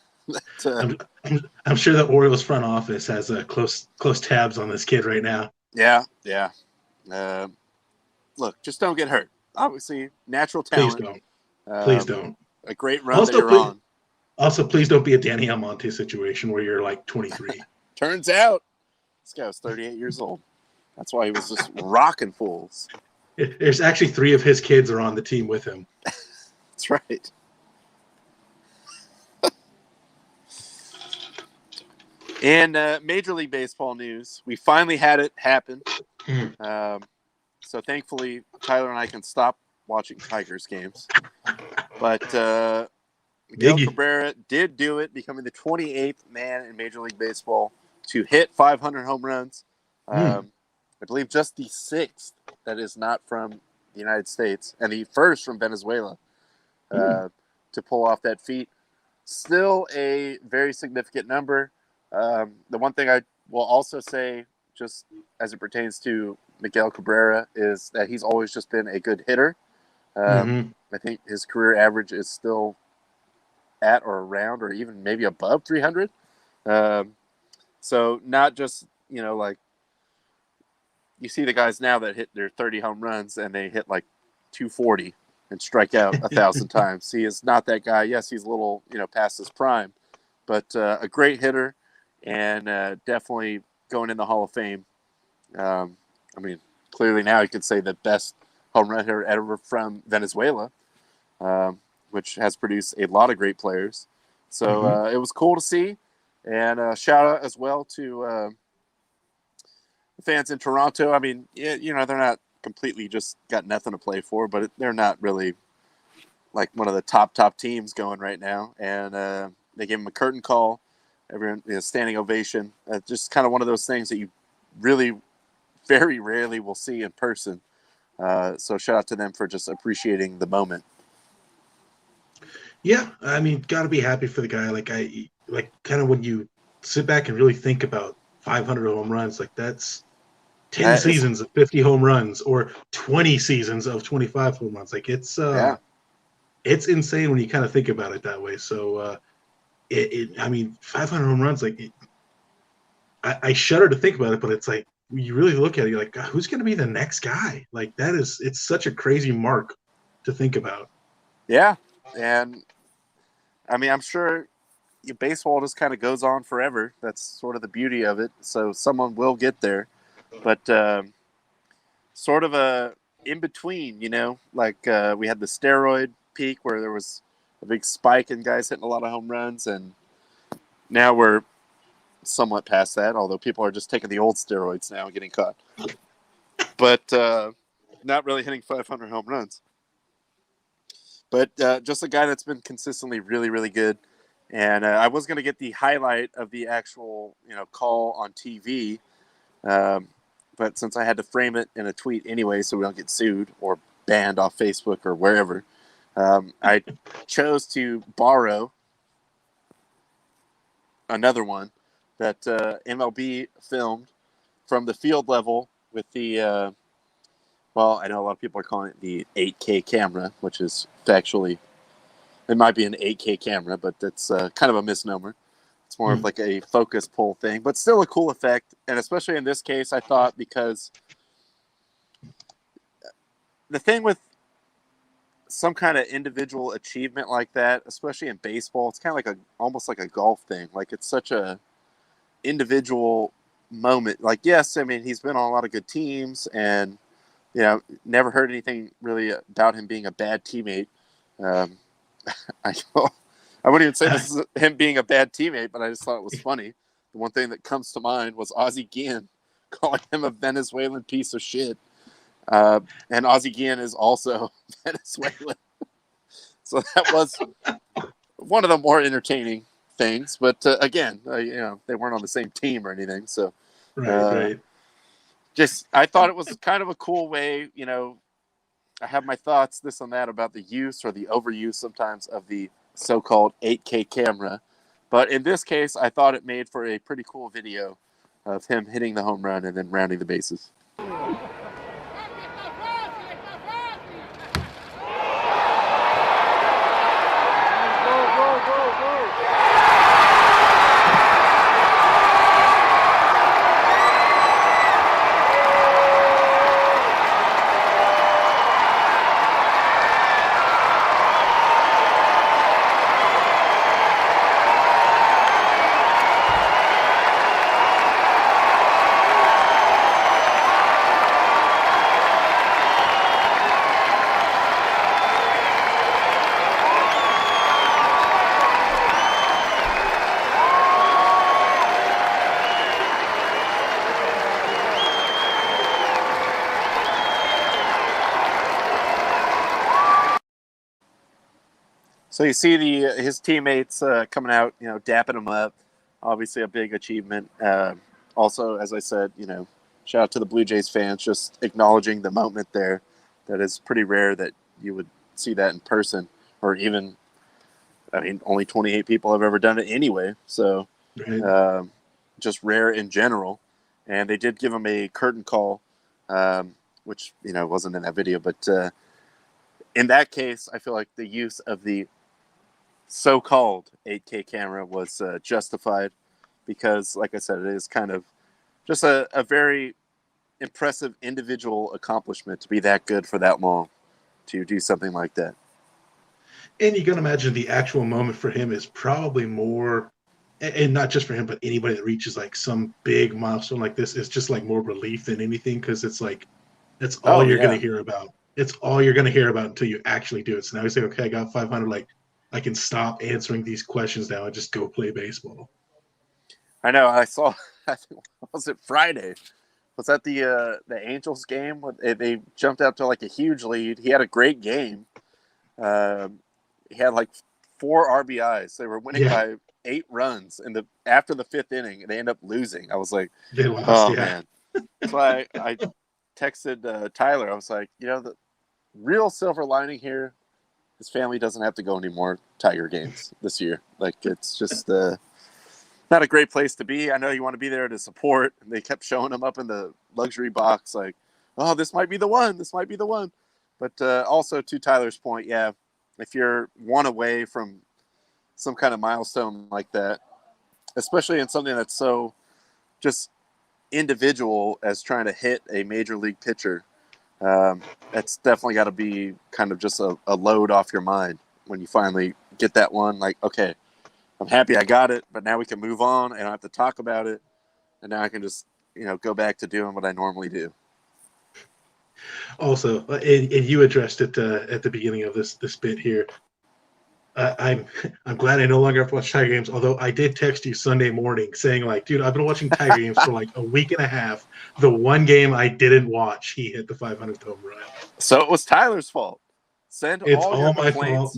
I'm sure the Orioles front office has close tabs on this kid right now. Yeah. Look, just don't get hurt. Obviously, natural Please talent. don't. Please don't. A great run that you're on. Also, please don't be a Danny Almonte situation where you're like 23. Turns out, this guy was 38 years old. That's why he was just rocking fools. There's actually 3 of his kids are on the team with him. That's right. In Major League Baseball news, we finally had it happen. So thankfully, Tyler and I can stop watching Tigers games. But Miguel Cabrera did do it, becoming the 28th man in Major League Baseball to hit 500 home runs. I believe just the 6th that is not from the United States, and the first from Venezuela to pull off that feat. Still a very significant number. The one thing I will also say, just as it pertains to Miguel Cabrera, is that he's always just been a good hitter. I think his career average is still at or around or even maybe above 300. So not just, like you see the guys now that hit their 30 home runs and they hit like 240 and strike out 1,000 times. He is not that guy. Yes, he's a little, past his prime, but a great hitter and definitely going in the Hall of Fame. Clearly now you could say the best home run hitter ever from Venezuela, which has produced a lot of great players. So it was cool to see. And shout out as well to the fans in Toronto. They're not completely just got nothing to play for, but they're not really like one of the top teams going right now. And they gave them a curtain call, everyone, standing ovation. Just kind of one of those things that you really very rarely will see in person. So shout out to them for just appreciating the moment. Yeah, got to be happy for the guy. Kind of when you sit back and really think about 500 home runs, like that's 10 seasons of 50 home runs or 20 seasons of 25 home runs. Like it's insane when you kind of think about it that way. So 500 home runs, I shudder to think about it, but it's like you really look at it, you're like, God, who's going to be the next guy? Like it's such a crazy mark to think about. Yeah. And I'm sure baseball just kind of goes on forever. That's sort of the beauty of it. So someone will get there, but sort of a in between, we had the steroid peak where there was a big spike in guys hitting a lot of home runs. And now we're somewhat past that, although people are just taking the old steroids now and getting caught, but not really hitting 500 home runs. But just a guy that's been consistently really, really good. And I was going to get the highlight of the actual, call on TV. But since I had to frame it in a tweet anyway, so we don't get sued or banned off Facebook or wherever, I chose to borrow another one that MLB filmed from the field level with the I know a lot of people are calling it the 8K camera, which is factually, it might be an 8K camera, but it's kind of a misnomer. It's more of like a focus pull thing, but still a cool effect. And especially in this case, I thought, because the thing with some kind of individual achievement like that, especially in baseball, it's kind of like almost like a golf thing. Like it's such a individual moment. Like, yes, he's been on a lot of good teams and, never heard anything really about him being a bad teammate. I wouldn't even say this is him being a bad teammate, but I just thought it was funny. The one thing that comes to mind was Ozzie Guillen calling him a Venezuelan piece of shit. And Ozzie Guillen is also Venezuelan. So that was one of the more entertaining things. But again, they weren't on the same team or anything. So right. I thought it was kind of a cool way, I have my thoughts, this and that, about the use or the overuse sometimes of the so-called 8K camera. But in this case, I thought it made for a pretty cool video of him hitting the home run and then rounding the bases. So you see his teammates coming out, dapping him up. Obviously, a big achievement. Also, as I said, shout out to the Blue Jays fans, just acknowledging the moment there. That is pretty rare that you would see that in person, or even, only 28 people have ever done it anyway. So, Right. just rare in general. And they did give him a curtain call, which wasn't in that video, but in that case, I feel like the use of the so-called 8K camera was justified because, like I said, it is kind of just a very impressive individual accomplishment to be that good for that long, to do something like that. And you can imagine the actual moment for him is probably more, and not just for him, but anybody that reaches like some big milestone like this, it's just like more relief than anything, because it's like that's all you're going to hear about. It's all you're going to hear about until you actually do it. So now you say, okay, I got 500. Like, I can stop answering these questions now and just go play baseball. I know. I saw. I think, was it Friday? Was that the Angels game? They jumped out to like a huge lead. He had a great game. He had like 4 RBIs. They were winning by 8 runs after the 5th inning, and they end up losing. I was like, they lost. Man. So I texted Tyler. I was like, the real silver lining here, his family doesn't have to go any more Tiger games this year. Like, it's just not a great place to be. I know you want to be there to support. And they kept showing him up in the luxury box like, oh, this might be the one. This might be the one. But also, to Tyler's point, if you're one away from some kind of milestone like that, especially in something that's so just individual as trying to hit a major league pitcher, that's definitely got to be kind of just a load off your mind when you finally get that one. Like, okay, I'm happy I got it, but now we can move on. I don't have to talk about it, and now I can just go back to doing what I normally do. Also, and you addressed it at the beginning of this bit here. I'm glad I no longer have to watch Tiger games. Although I did text you Sunday morning saying, like, dude, I've been watching Tiger games for like a week and a half. The one game I didn't watch, he hit the 500th home run. So it was Tyler's fault. It's all my fault.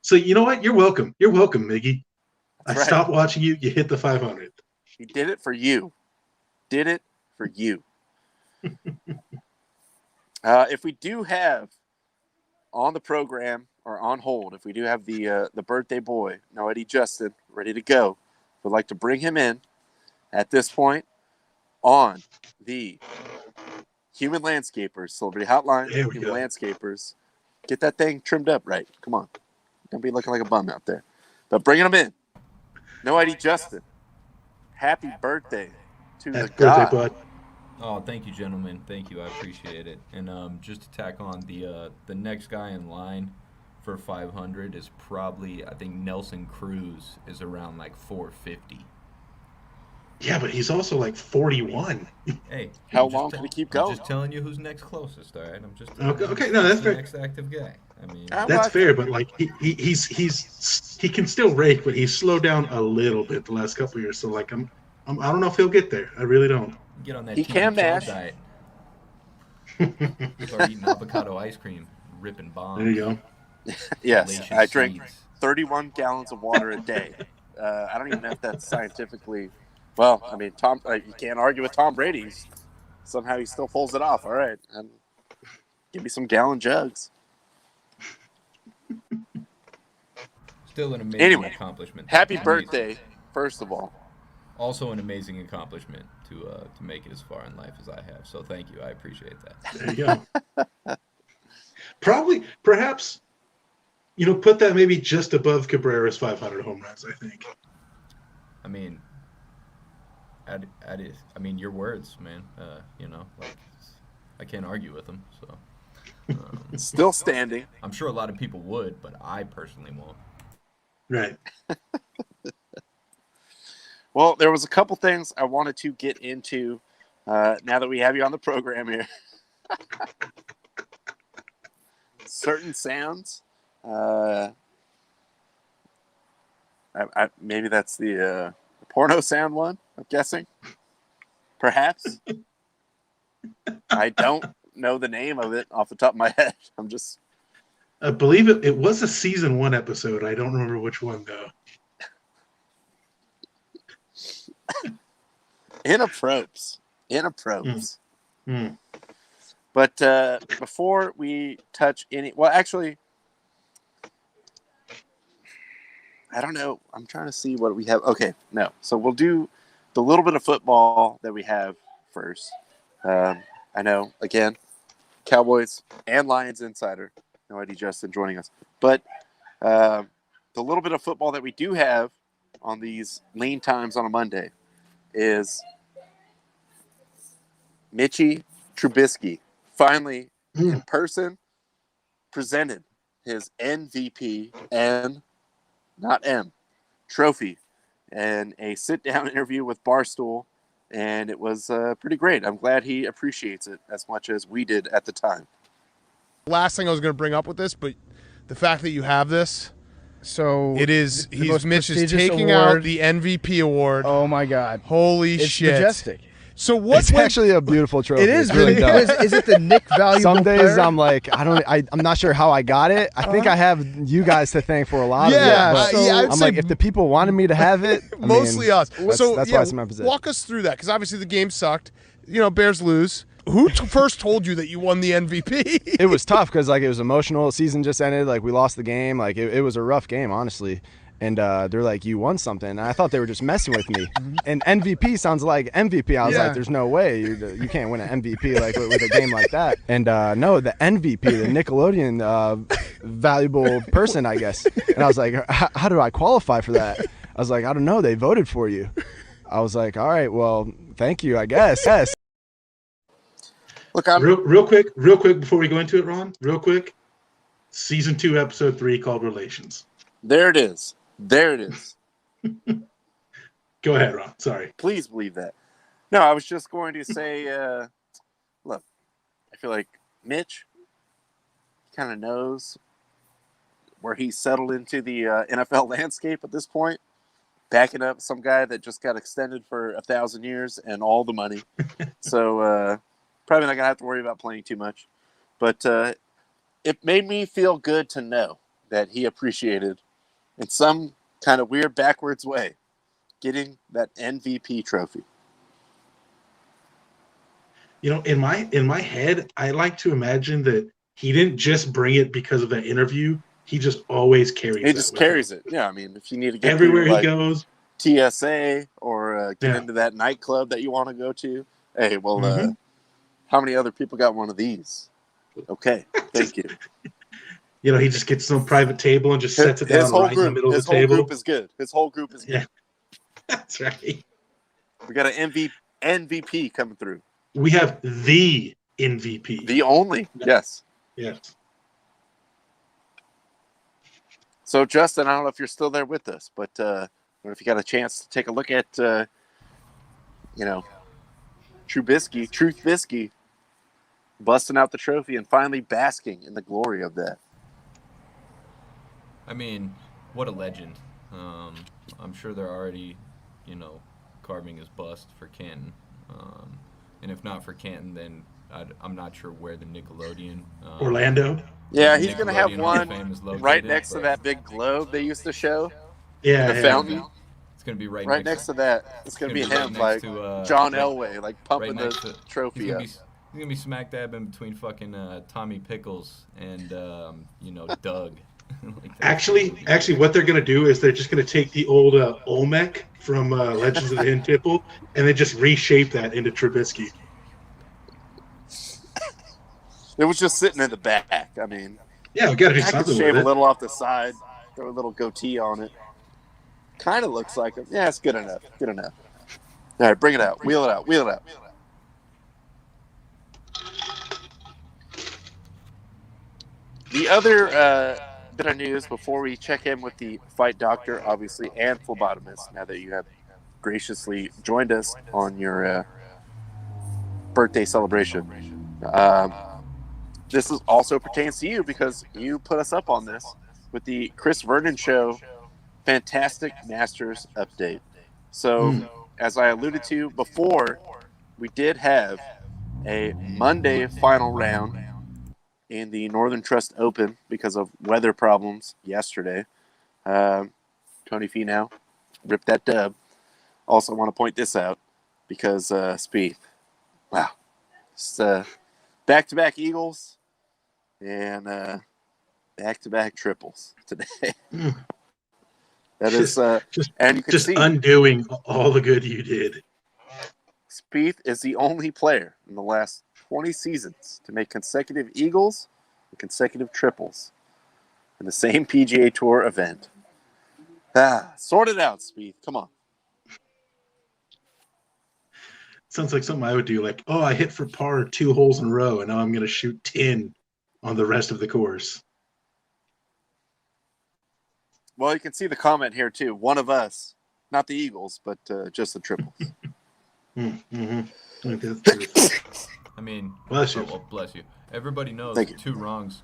So you know what? You're welcome. You're welcome, Miggy. That's right. Stopped watching you. You hit the 500th. He did it for you. Did it for you. If we do have on the program or on hold, if we do have the birthday boy, No Eddie Justin, ready to go, would like to bring him in at this point on the Human Landscapers Celebrity Hotline. Human Landscapers, get that thing trimmed up right. Come on, don't be looking like a bum out there. But bringing him in, No Eddie Justin. Happy birthday to the God. Bud. Oh, thank you, gentlemen. Thank you. I appreciate it. And just to tack on, the next guy in line for 500 is probably, I think Nelson Cruz is around like 450. Yeah, but he's also like 41. Hey, how long can he keep going? I'm just telling you who's next closest, all right? I'm just okay. No, that's fair. Next active guy. I mean, that's fair, but like he can still rake, but he's slowed down a little bit the last couple of years. So like I don't know if he'll get there. I really don't. Get on that. He can mash. Diet. Start eating avocado ice cream, ripping bombs. There you go. Yes, I drink 31 gallons of water a day. I don't even know if that's scientifically. Well, I mean, Tom. You can't argue with Tom Brady. Somehow he still pulls it off. All right, give me some gallon jugs. Still an amazing accomplishment. Happy birthday, first of all. Also an amazing accomplishment to make it as far in life as I have. So thank you. I appreciate that. There you go. Perhaps, put that maybe just above Cabrera's 500 home runs, I think. I mean, your words, man. I can't argue with them. So still standing. I'm sure a lot of people would, but I personally won't. Right. Well, there was a couple things I wanted to get into now that we have you on the program here. Certain sounds. Maybe that's the porno sound one, I'm guessing. Perhaps. I don't know the name of it off the top of my head. I'm just I believe it was a season 1 episode. I don't remember which one though. Inappropriate. But before we touch actually, I don't know. I'm trying to see what we have. Okay, no. So we'll do the little bit of football that we have first. I know, again, Cowboys and Lions insider. No ID Justin joining us. But the little bit of football that we do have on these lean times on a Monday is Mitchie Trubisky finally in person presented his MVP and not M trophy and a sit-down interview with Barstool, and it was pretty great. I'm glad he appreciates it as much as we did at the time. Last thing I was going to bring up with this, but the fact that you have this, So it is the most Mitch is prestigious taking award. out the MVP award. Oh my God! Holy It's shit! majestic. So what? It's actually a beautiful trophy. It is It really really. does. Is it the Nick valuable? Some days player? I'm like, I'm not sure how I got it. I think I have you guys to thank for a lot Yeah, of it. But I'd I'm say like, if the people wanted me to have it, I mean, mostly us. That's, So that's yeah, why it's in my position. walk us through that because obviously the game sucked. You know, Bears lose. Who first told you that you won the MVP? It was tough because like it was emotional. The season just ended. Like we lost the game. Like it was a rough game, honestly. And they're like, you won something. And I thought they were just messing with me. And MVP sounds like MVP. I was Yeah. like, there's no way you can't win an MVP like with a game like that. And no, the MVP, the Nickelodeon valuable person, I guess. And I was like, how do I qualify for that? I was like, I don't know. They voted for you. I was like, all right, well, thank you, I guess. Yes. Look, I'm Real quick before we go into it, Ron. Real quick. Season 2, episode 3, called Relations. there. It is. There it is. Go ahead, Ron. Sorry. Please believe that. No, I was just going to say, look, I feel like Mitch kind of knows where he's settled into the NFL landscape at this point, backing up some guy that just got extended for 1,000 years and all the money. So probably not going to have to worry about playing too much. But it made me feel good to know that he appreciated, in some kind of weird backwards way, getting that MVP trophy. You know, in my head, I like to imagine that he didn't just bring it because of that interview. He just always carries it. He just carries it. Yeah, I mean, if you need to get everywhere through, he goes. TSA or get Yeah. into that nightclub that you want to go to. Hey, well, how many other people got one of these? Okay, thank you. You know, he just gets some private table and just sets it down His whole right in the group, middle of his the whole table. group is good. His whole group is good. Yeah. That's right. We got an MVP coming through. We have the MVP. The only, yes. Yes. So, Justin, I don't know if you're still there with us, but I don't know if you got a chance to take a look at, Trubisky busting out the trophy and finally basking in the glory of that. I mean, what a legend. I'm sure they're already, carving his bust for Canton. And if not for Canton, then I'm not sure where the Nickelodeon. Orlando. Yeah, he's going to have Nickelodeon Hall of one Fame is located, right next to but that big globe they used to show. Yeah. The fountain. It's going to be right Next to that. It's going to be gonna be him, right like next to, John right- Elway, like pumping right the next to- trophy He's up. gonna be smack dab in between fucking Tommy Pickles and Doug. Like that. Actually, what they're going to do is they're just going to take the old Olmec from Legends of the Hidden Temple and then just reshape that into Trubisky. It was just sitting in the back. I mean, Yeah, we got to do I could something shave with a it. little off the side, throw a little goatee on it. Kind of looks like him. Yeah, it's good enough. Good enough. All right, bring it out. Wheel it out. Wheel it out. The other bit of news before we check in with the fight doctor, obviously, and phlebotomist, now that you have graciously joined us on your birthday celebration. This is also pertains to you because you put us up on this with the Chris Vernon Show Fantastic Masters update. So, as I alluded to before, we did have a Monday final round in the Northern Trust Open because of weather problems yesterday. Tony Finau ripped that dub. Also, want to point this out because Spieth, wow, just back-to-back Eagles and back-to-back triples today. That is, and you can see undoing all the good you did. Spieth is the only player in the last 20 seasons to make consecutive Eagles and consecutive triples in the same PGA Tour event. Sort it out, Spieth. Come on. Sounds like something I would do. Like, I hit for par 2 holes in a row, and now I'm going to shoot 10 on the rest of the course. Well, you can see the comment here, too. One of us. Not the Eagles, but just the triples. Mm-hmm. I mean, bless you. Bless you. Everybody knows Thank you. two wrongs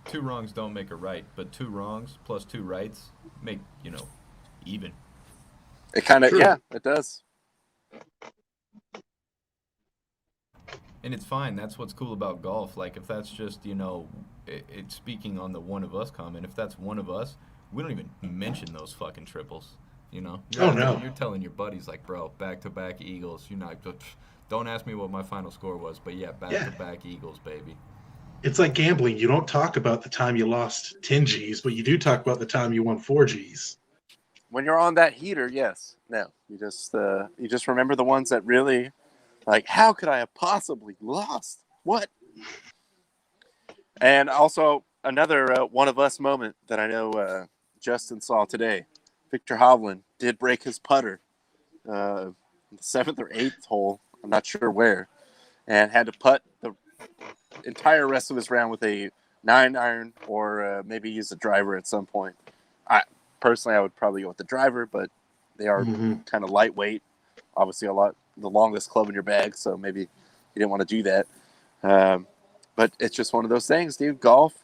don't make a right, but 2 wrongs plus 2 rights make, even. It kind of, yeah, it does. And it's fine. That's what's cool about golf. Like, if that's just, it's speaking on the one of us comment, if that's one of us, we don't even mention those fucking triples, No. You're telling your buddies, like, bro, back-to-back Eagles. You're not, don't ask me what my final score was, but yeah, back-to-back Eagles, baby. It's like gambling. You don't talk about the time you lost 10 G's, but you do talk about the time you won 4 G's. When you're on that heater, yes. No, you just remember the ones that really, like, how could I have possibly lost? What? And also another one of us moment that I know Justin saw today. Victor Hovland did break his putter, the 7th or 8th hole. I'm not sure where, and had to putt the entire rest of his round with a 9-iron or maybe use a driver at some point. Personally, I would probably go with the driver, but they are kind of lightweight. Obviously, the longest club in your bag, so maybe you didn't want to do that. But it's just one of those things, dude. Golf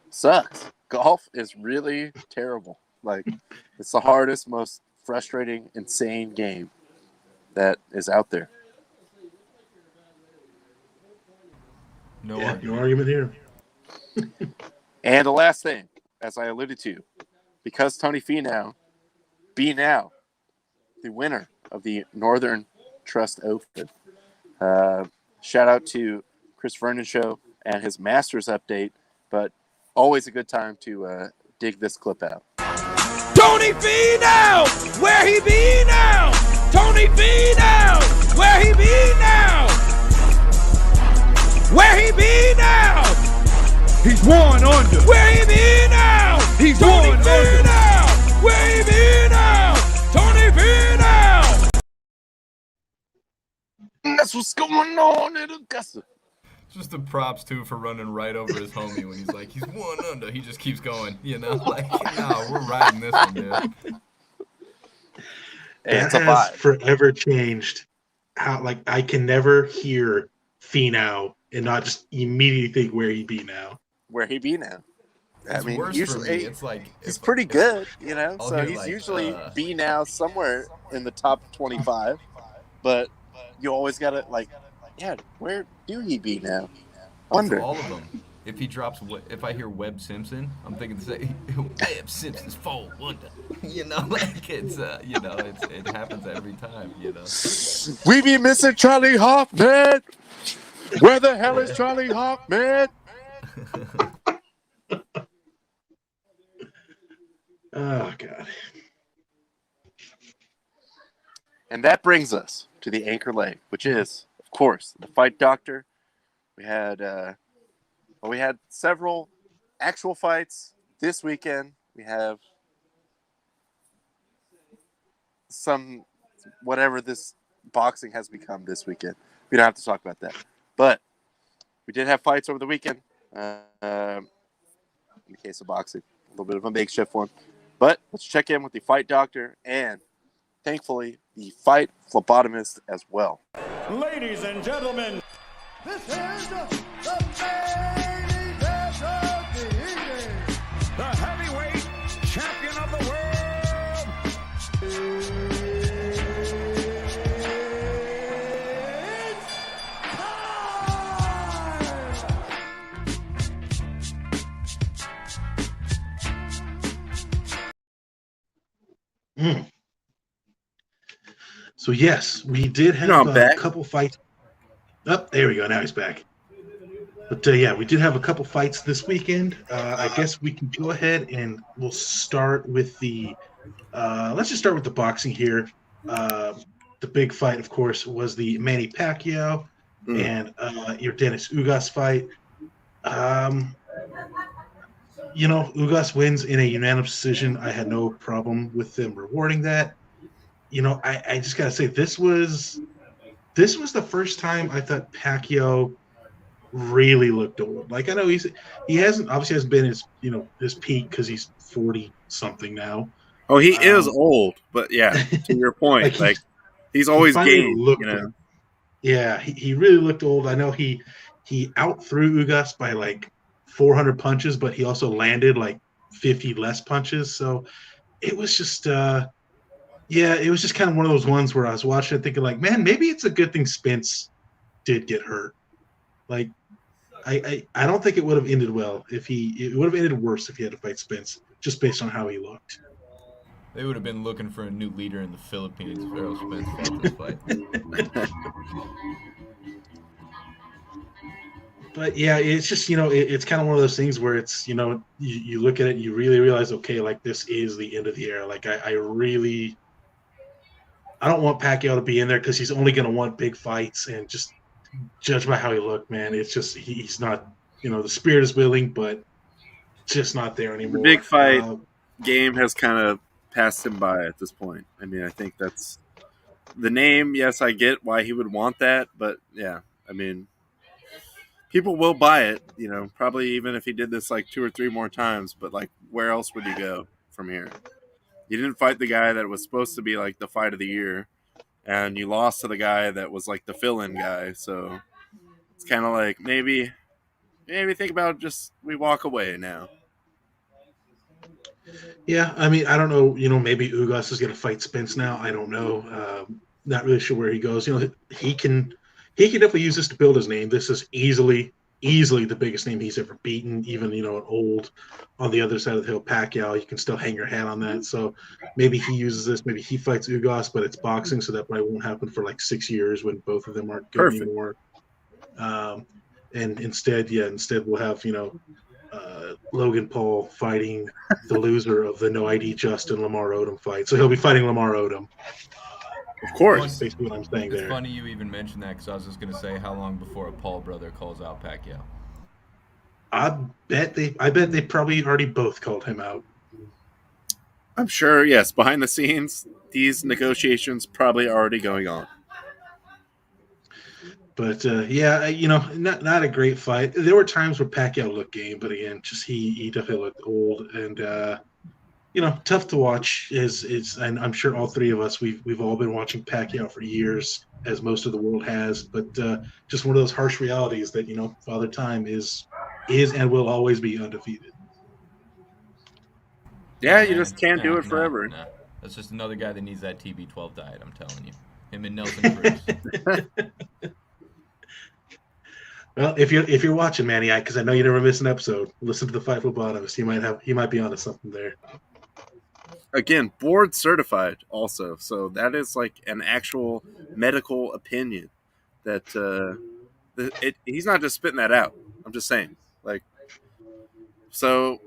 sucks. Golf is really terrible. Like, it's the hardest, most frustrating, insane game that is out there. No argument here. And the last thing, as I alluded to, because Tony Finau, the winner of the Northern Trust Open. Shout out to Chris Vernon Show and his Masters update, but always a good time to dig this clip out. Tony Finau, where he be now? Tony Finau, where he be now? Where he be now? He's 1 under. Where he be now? He's Tony 1 under. Now. Where he be now? Tony Finau. That's what's going on in Augusta. Just the props, too, for running right over his homie when he's like, he's 1 under. He just keeps going, Like, no, we're riding this one, dude. That has forever changed. How, I can never hear Finau and not just immediately think where he be now. Where he be now. It's worse usually for me. It's like he's pretty good, I'll so he's usually be now somewhere in the top 25. But you always gotta where do he be now? Wonder. All of them. If I hear Webb Simpson, I'm thinking to say Webb Simpson's 4 under. It happens every time. We be missing Charlie Hoffman. Where the hell is Charlie Hoffman? Oh, God. And that brings us to the anchor leg, which is, of course, the Fight Doctor. We had several actual fights this weekend. We have some whatever this boxing has become this weekend. We don't have to talk about that. But we did have fights over the weekend. In the case of boxing, a little bit of a makeshift one. But let's check in with the Fight Doctor and, thankfully, the Fight Phlebotomist as well. Ladies and gentlemen, this is the main event of the evening. The heavyweight champion of the world. It's time! Mm. So yes, we did You know have I'm a back. couple fights. Oh, there we go. Now he's back. But yeah, we did have a couple fights this weekend. I guess we can go ahead and we'll start with the. Let's just start with the boxing here. The big fight, of course, was the Manny Pacquiao and your Dennis Ugas fight. Ugas wins in a unanimous decision. I had no problem with them rewarding that. I just gotta say this was the first time I thought Pacquiao really looked old. Like I know he hasn't been his peak because he's 40 something now. Oh, he is old, but yeah, to your point, like he's always finally game. looked old. Yeah, he really looked old. I know he out threw Ugas by like 400 punches, but he also landed like 50 less punches. So it was just it was just kind of one of those ones where I was watching it thinking like, man, maybe it's a good thing Spence did get hurt. Like I don't think it would have ended well it would have ended worse if he had to fight Spence just based on how he looked. They would have been looking for a new leader in the Philippines if Errol Spence fought this fight. But yeah, it's just it's kind of one of those things where it's you look at it, you really realize, okay, like this is the end of the era. Like I don't want Pacquiao to be in there because he's only going to want big fights, and just judge by how he looked, man. It's just he's not. The spirit is willing, but just not there anymore. The big fight game has kind of passed him by at this point. I mean, I think that's the name. Yes, I get why he would want that, but yeah, I mean, people will buy it. Probably even if he did this like 2 or 3 more times. But like, where else would you go from here? You didn't fight the guy that was supposed to be like the fight of the year, and you lost to the guy that was like the fill-in guy. So it's kind of like maybe think about just we walk away now. Yeah, I mean, I don't know. Maybe Ugas is going to fight Spence now. I don't know. Not really sure where he goes. He can definitely use this to build his name. This is easily the biggest name he's ever beaten. Even an old on the other side of the hill Pacquiao, you can still hang your hat on that. So maybe he uses this. Maybe he fights Ugas, but it's boxing, so that probably won't happen for like 6 years when both of them aren't good anymore. And instead we'll have Logan Paul fighting the loser of the no ID Justin Lamar Odom fight. So he'll be fighting Lamar Odom. Of course. Basically what I'm saying It's there. funny you even mentioned that because I was just going to say how long before a Paul brother calls out Pacquiao. I bet they probably already both called him out. I'm sure, yes. Behind the scenes, these negotiations probably already going on. But not a great fight. There were times where Pacquiao looked game, but again, just he definitely looked old and tough to watch. And I'm sure all three of us we've all been watching Pacquiao for years, as most of the world has. But just one of those harsh realities that Father Time is and will always be undefeated. Yeah, you just can't do it forever. Nah. That's just another guy that needs that TB12 diet. I'm telling you, him and Nelson Cruz. Well, if you're watching, Manny, because I know you never miss an episode, listen to the Fight Phlebotomist. He might be onto something there. Again, board certified also, so that is like an actual medical opinion. That he's not just spitting that out. I'm just saying, like, so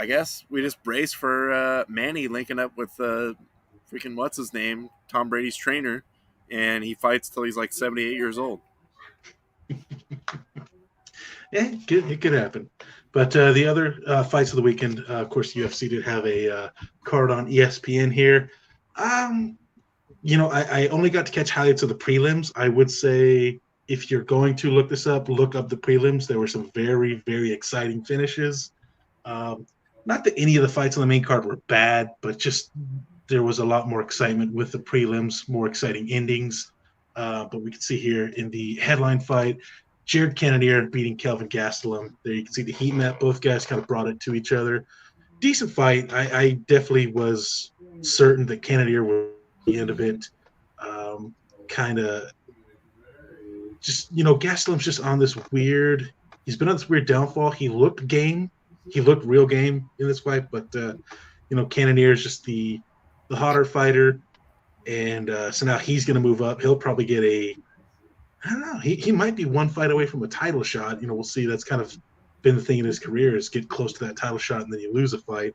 I guess we just brace for Manny linking up with freaking what's his name, Tom Brady's trainer, and he fights till he's like 78 years old. Yeah, it could happen. But the other fights of the weekend, of course, the UFC did have a card on ESPN here. I only got to catch highlights of the prelims. I would say if you're going to look this up, look up the prelims. There were some very, very exciting finishes. Not that any of the fights on the main card were bad, but just there was a lot more excitement with the prelims, more exciting endings. But we can see here in the headline fight, Jared Cannonier beating Kelvin Gastelum. There you can see the heat map. Both guys kind of brought it to each other. Decent fight. I definitely was certain that Cannonier was the end of it. Kind of just, Gastelum's just on this weird – he's been on this weird downfall. He looked game. He looked real game in this fight, but, Cannonier is just the the hotter fighter, and so now he's going to move up. He'll probably get I don't know. He might be one fight away from a title shot. We'll see. That's kind of been the thing in his career is get close to that title shot and then you lose a fight.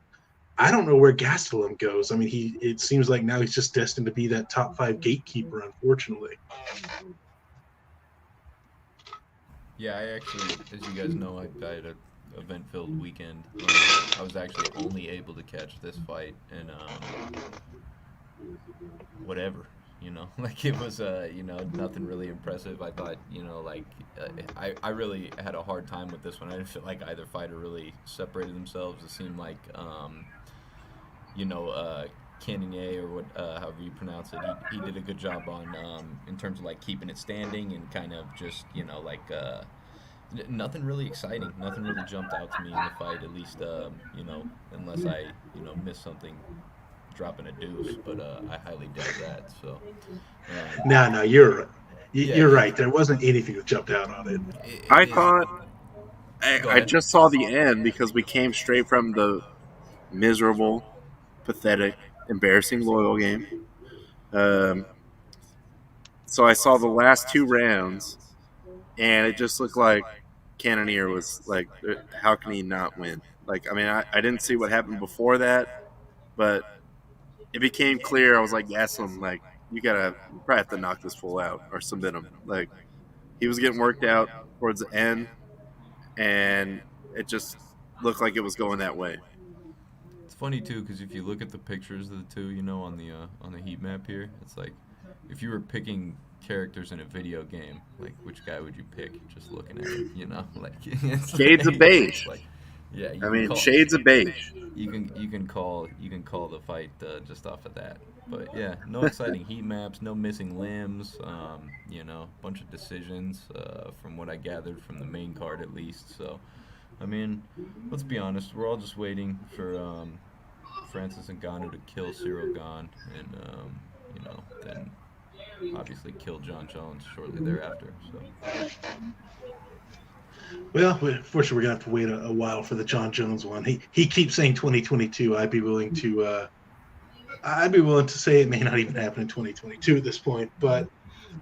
I don't know where Gastelum goes. I mean, it seems like now he's just destined to be that top 5 gatekeeper, unfortunately. Yeah, I actually, as you guys know, I had an event-filled weekend. I was actually only able to catch this fight, and whatever, like it was, nothing really impressive. I thought, I really had a hard time with this one. I didn't feel like either fighter really separated themselves. It seemed like, Cannonier or what, however you pronounce it, he did a good job on, in terms of like keeping it standing and kind of just, nothing really exciting. Nothing really jumped out to me in the fight, at least, unless I, missed something dropping a deuce, but I highly doubt that. So, No, you're Yeah, you're right. There wasn't anything that jumped out on it. I is- thought Go I ahead. just saw the end because we came straight from the miserable, pathetic, embarrassing Loyal game. Um, so I saw the last 2 rounds, and it just looked like Cannonier was like, how can he not win? Like, I mean, I didn't see what happened before that, but it became clear. I was like, Gaslam, like, you probably have to knock this fool out or submit him. Like, he was getting worked out towards the end, and it just looked like it was going that way. It's funny too because if you look at the pictures of the two, on the heat map here, it's like if you were picking characters in a video game, like which guy would you pick? Just looking at it, like it's Shades of beige. Like, yeah, I mean, shades of beige. You can call the fight just off of that. But yeah, no exciting heat maps, no missing limbs. Bunch of decisions from what I gathered from the main card at least. So, I mean, let's be honest, we're all just waiting for Francis Ngannou to kill Cyril Gane, and then obviously kill John Jones shortly thereafter. So. Well, unfortunately, we're gonna have to wait a while for the John Jones one. He keeps saying 2022. I'd be willing to say it may not even happen in 2022 at this point, but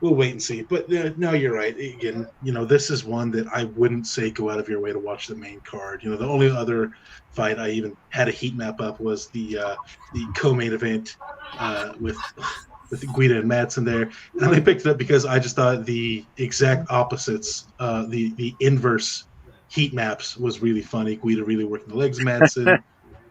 we'll wait and see. But no, you're right. Again, this is one that I wouldn't say go out of your way to watch the main card. The only other fight I even had a heat map up was the co-main event with Guida and Madsen there. And I only picked it up because I just thought the exact opposites, the inverse heat maps was really funny. Guida really working the legs of Madsen.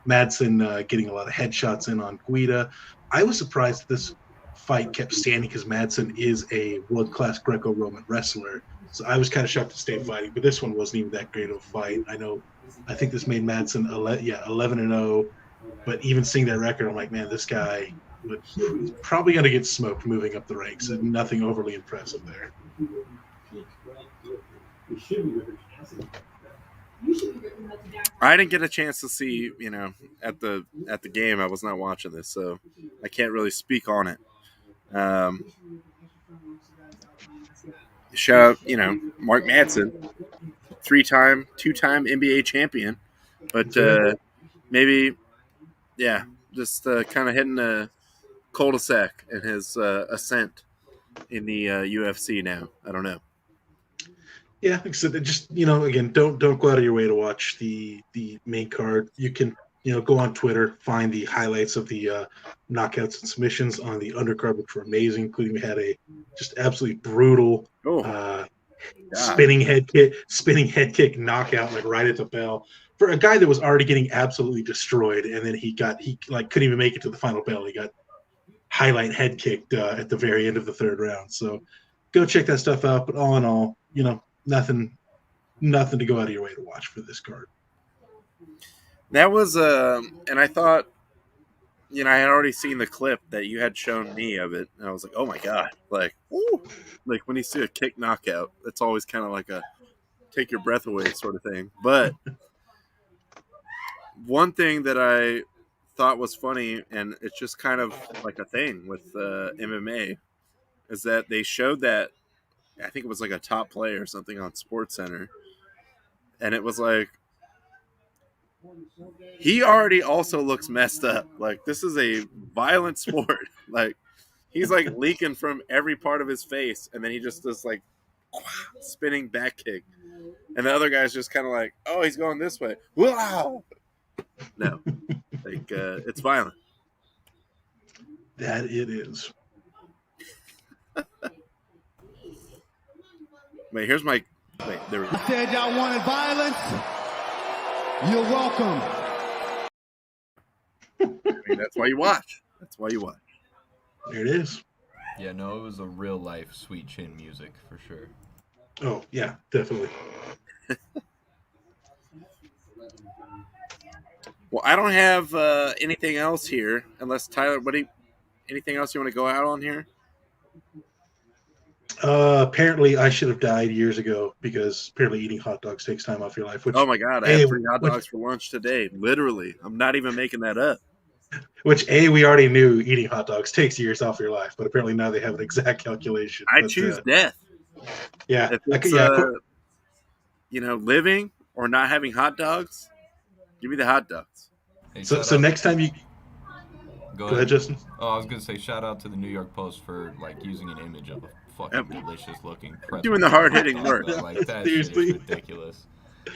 Madsen getting a lot of headshots in on Guida. I was surprised this fight kept standing because Madsen is a world-class Greco-Roman wrestler. So I was kind of shocked to stay fighting, but this one wasn't even that great of a fight. I think this made Madsen 11-0, but even seeing that record, I'm like, man, this guy he's probably going to get smoked moving up the ranks, and nothing overly impressive there. I didn't get a chance to see, at the game. I was not watching this, so I can't really speak on it. Shout out, Mark Madsen, two-time NBA champion, but maybe, yeah, just kind of hitting a cul-de-sac in his ascent in the UFC now. I don't know. Yeah, like I said, just again, don't go out of your way to watch the main card. You can go on Twitter, find the highlights of the knockouts and submissions on the undercard, which were amazing. Including we had a just absolutely brutal spinning head kick knockout like right at the bell for a guy that was already getting absolutely destroyed, and then he couldn't even make it to the final bell. He got highlight head kicked at the very end of the third round. So go check that stuff out. But all in all, nothing to go out of your way to watch for this card. That was and I thought, I had already seen the clip that you had shown me of it, and I was like, oh my god, like, woo! Like when you see a kick knockout, it's always kind of like a take your breath away sort of thing. But one thing that I thought was funny, and it's just kind of like a thing with MMA, is that they showed that, I think it was like a top play or something on SportsCenter, and it was like he already also looks messed up. Like, this is a violent sport. Like, he's like leaking from every part of his face, and then he just does like spinning back kick, and the other guy's just kind of like, oh, he's going this way. Wow. No, like it's violent. That it is. Wait, here's my. Wait, there we go. Said y'all wanted violence. You're welcome. I mean, that's why you watch. That's why you watch. There it is. Yeah, no, it was a real life Sweet Chin music for sure. Oh yeah, definitely. Well, I don't have anything else here, unless Tyler. Anything else you want to go out on here? Apparently, I should have died years ago because apparently eating hot dogs takes time off your life. Which, Oh my God, I had 3 hot dogs for lunch today. Literally, I'm not even making that up. Which we already knew eating hot dogs takes years off your life, but apparently now they have an exact calculation. I But, choose death. Yeah, If it's, living or not having hot dogs, give me the hot dogs. Hey, So shout out- next time you go ahead, Justin. Oh, I was gonna say shout out to the New York Post for like using an image of a fucking delicious looking pretzel. Doing the hard-hitting work. Like that shit is Seriously. ridiculous.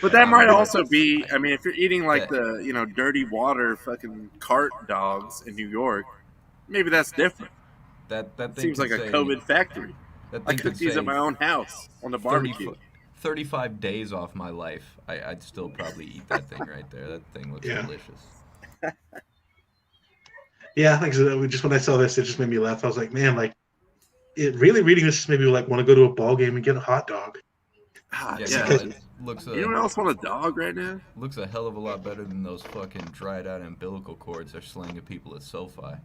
But that might also be, I mean, if you're eating like the, dirty water fucking cart dogs in New York, maybe that's different. That thing Seems like could a say- COVID factory. That I thing cook could these say at my own house on the 30 barbecue. 35 days off my life. I'd still probably eat that thing right there. That thing looks Yeah. delicious. Yeah, like I said, just when I saw this, it just made me laugh. I was like, man, like, it really reading this made me like want to go to a ball game and get a hot dog. Ah, Yeah, yeah. no, it looks Anyone else want a dog right now? looks a hell of a lot better than those fucking dried out umbilical cords they're slinging people at SoFi.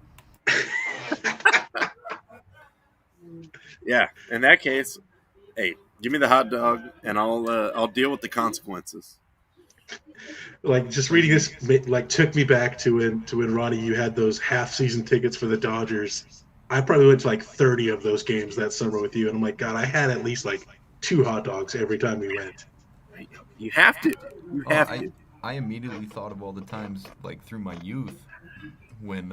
Yeah. In that case, hey, give me the hot dog, and I'll deal with the consequences. Like just reading this, like took me back to when Ronnie, you had those half-season tickets for the Dodgers. I probably went to like 30 of those games that summer with you, and I'm like, God, I had at least like 2 hot dogs every time we went. You have to. You have to. I immediately thought of all the times, like through my youth, when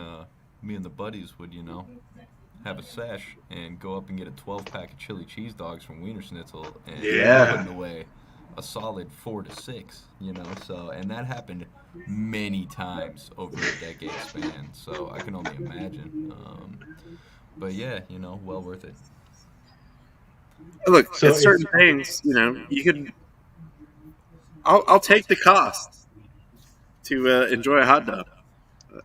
me and the buddies would, have a sesh and go up and get a 12-pack of chili cheese dogs from Wiener Schnitzel and Yeah. putting away a solid 4 to 6, So, and that happened many times over a decade span. So I can only imagine. But yeah, well worth it. Look, So it's certain things, you could. I'll take the cost to enjoy a hot dog.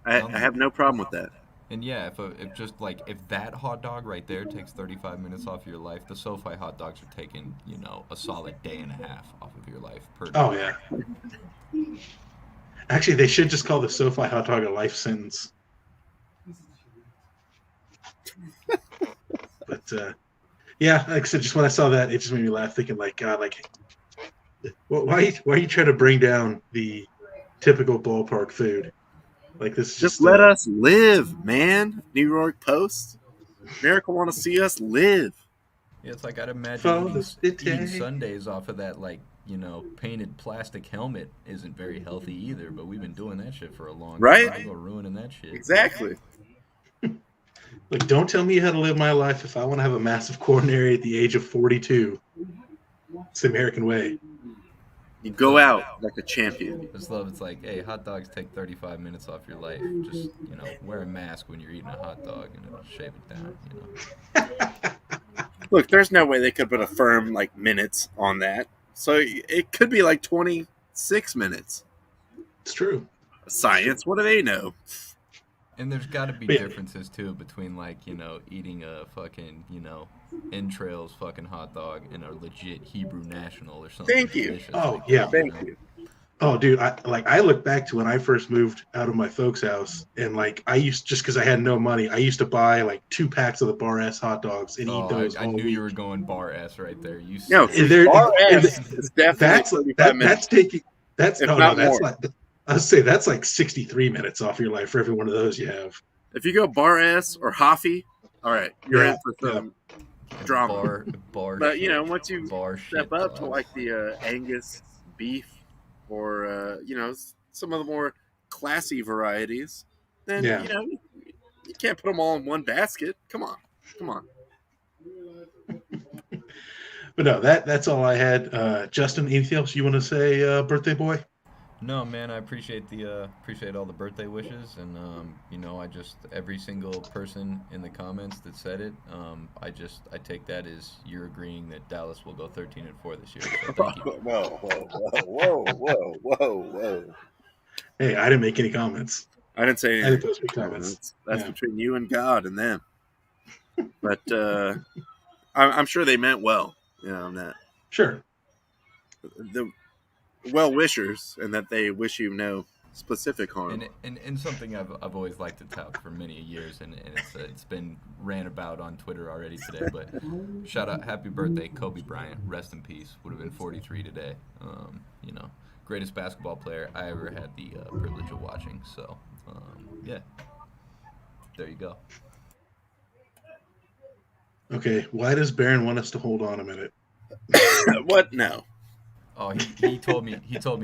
I have no problem with that. And yeah, if that hot dog right there takes 35 minutes off your life, the SoFi hot dogs are taking, a solid day and a half off of your life per day. Oh yeah. Actually, they should just call the SoFi hot dog a life sentence. But yeah, like I said, just when I saw that, it just made me laugh, thinking like, God, like, why are you trying to bring down the typical ballpark food? Like this, is Just let us live, man. New York Post. America want to see us live. Yeah, it's like I'd imagine Father's eating Day. Sundays off of that, like, painted plastic helmet isn't very healthy either, but we've been doing that shit for a long time. Right? People are ruining that shit. Exactly. Like, don't tell me how to live my life if I want to have a massive coronary at the age of 42. It's the American way. You go out like a champion. Just love it's like, hey, hot dogs take 35 minutes off your life. Just, wear a mask when you're eating a hot dog and it'll shave it down, Look, there's no way they could put a firm like minutes on that. So it could be like 26 minutes. It's true. Science, what do they know? And there's got to be Yeah. differences, too, between, like, eating a fucking, Entrails fucking hot dog and a legit Hebrew National or something. Thank you. delicious Oh, like yeah. that, Thank you. Oh, dude, I look back to when I first moved out of my folks' house, and like I used, just because I had no money, I used to buy like 2 packs of the Bar S hot dogs and eat those. I all knew week. you were going Bar S right there. You No, sick. And they're- Bar and S is definitely 35 minutes. that's taking that's If no, not that's more. like I would say that's like 63 minutes off your life for every one of those you have. If you go Bar S or Hoffy, all right, you're Yeah, in for some drama. Bar But shit. once you Bar step shit up to dogs. like the Angus beef or some of the more classy varieties, then Yeah. you can't put them all in one basket. Come on. But no, that's all I had. Justin, anything else you want to say, birthday boy? No, man, I appreciate all the birthday wishes, and I just every single person in the comments that said it, I take that as you're agreeing that Dallas will go 13-4 this year. So thank you. Whoa. Hey, I didn't make any comments. I didn't say I anything. didn't post any comments. That's Yeah. between you and God and them. But I'm sure they meant well. On that. Sure. The well-wishers, and that they wish you no specific harm. And something I've always liked to tout for many years, and it's been ran about on Twitter already today. But shout out, happy birthday, Kobe Bryant. Rest in peace. Would have been 43 today. Greatest basketball player I ever had the privilege of watching. So yeah, there you go. Okay, why does Baron want us to hold on a minute? What? No. Oh, he told me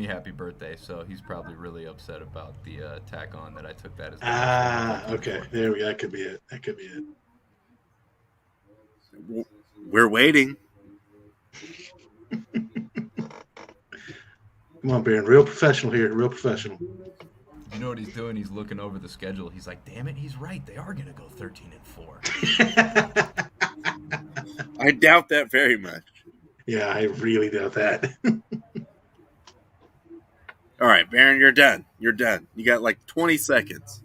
happy birthday, so he's probably really upset about the tack on that I took that as. Okay, there we go. That could be it. We're waiting. Come on, Baron. Real professional here. Real professional. You know what he's doing? He's looking over the schedule. He's like, damn it, he's right. They are going to go 13-4. I doubt that very much. Yeah, I really doubt that. All right, Baron, you're done. You got like 20 seconds.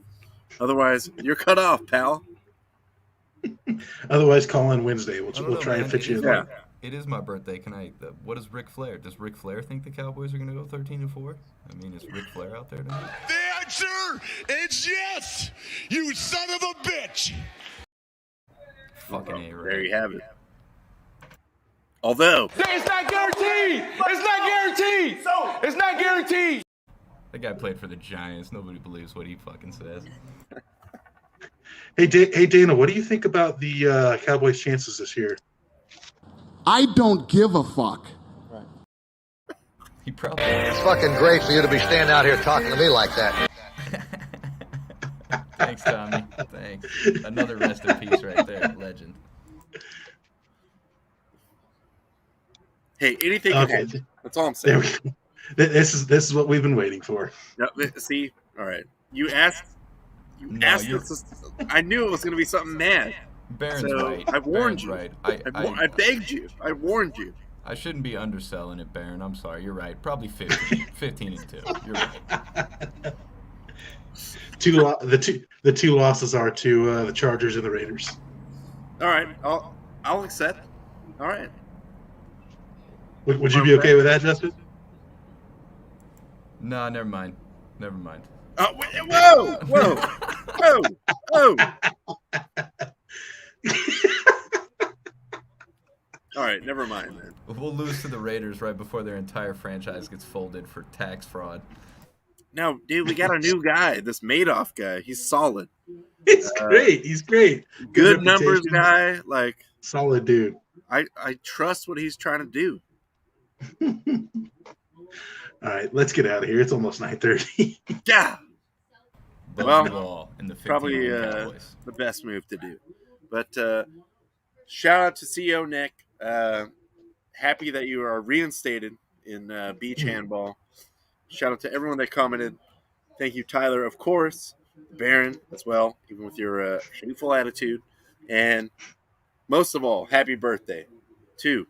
Otherwise, you're cut off, pal. Otherwise, call in Wednesday. We'll try and fit you in. Yeah. It is my birthday. What does Ric Flair? Does Ric Flair think the Cowboys are going to go 13-4? I mean, is Ric Flair out there tonight? The answer is yes, you son of a bitch. Fucking A, right? There you have it. Although It's not guaranteed. It's not guaranteed. That guy played for the Giants. Nobody believes what he fucking says. Hey, Dana, what do you think about the Cowboys' chances this year? I don't give a fuck. He probably. It's fucking great for you to be standing out here talking to me like that. Thanks, Tommy. Thanks. Another rest in peace right there. Legend. Hey, anything Okay. can happen. That's all I'm saying. This is what we've been waiting for. See? All right. You asked us. I knew it was going to be something mad. Baron's So right. I warned Baron's you. right. I begged you. I warned you. I shouldn't be underselling it, Baron. I'm sorry. You're right. Probably 15-2. You're right. The two losses are to the Chargers and the Raiders. All right. I'll accept. All right. Would you be okay with that, Justin? Nah, never mind. Whoa! All right, never mind then. We'll lose to the Raiders right before their entire franchise gets folded for tax fraud. No, dude, we got a new guy. This Madoff guy. He's solid. He's great. Good numbers reputation. guy. Like, solid dude. I trust what he's trying to do. All right, let's get out of here. It's almost 9:30. Yeah. Well, in the probably the best move to do. But shout out to CEO Nick. Happy that you are reinstated in beach handball. Shout out to everyone that commented. Thank you, Tyler, of course. Baron as well, even with your hateful attitude. And most of all, happy birthday to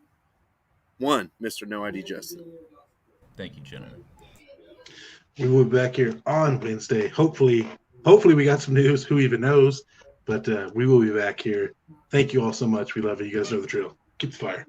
Mr. No ID Justin. Thank you, gentlemen. We will be back here on Wednesday. Hopefully we got some news. Who even knows? But we will be back here. Thank you all so much. We love it. You guys know the drill. Keep the fire.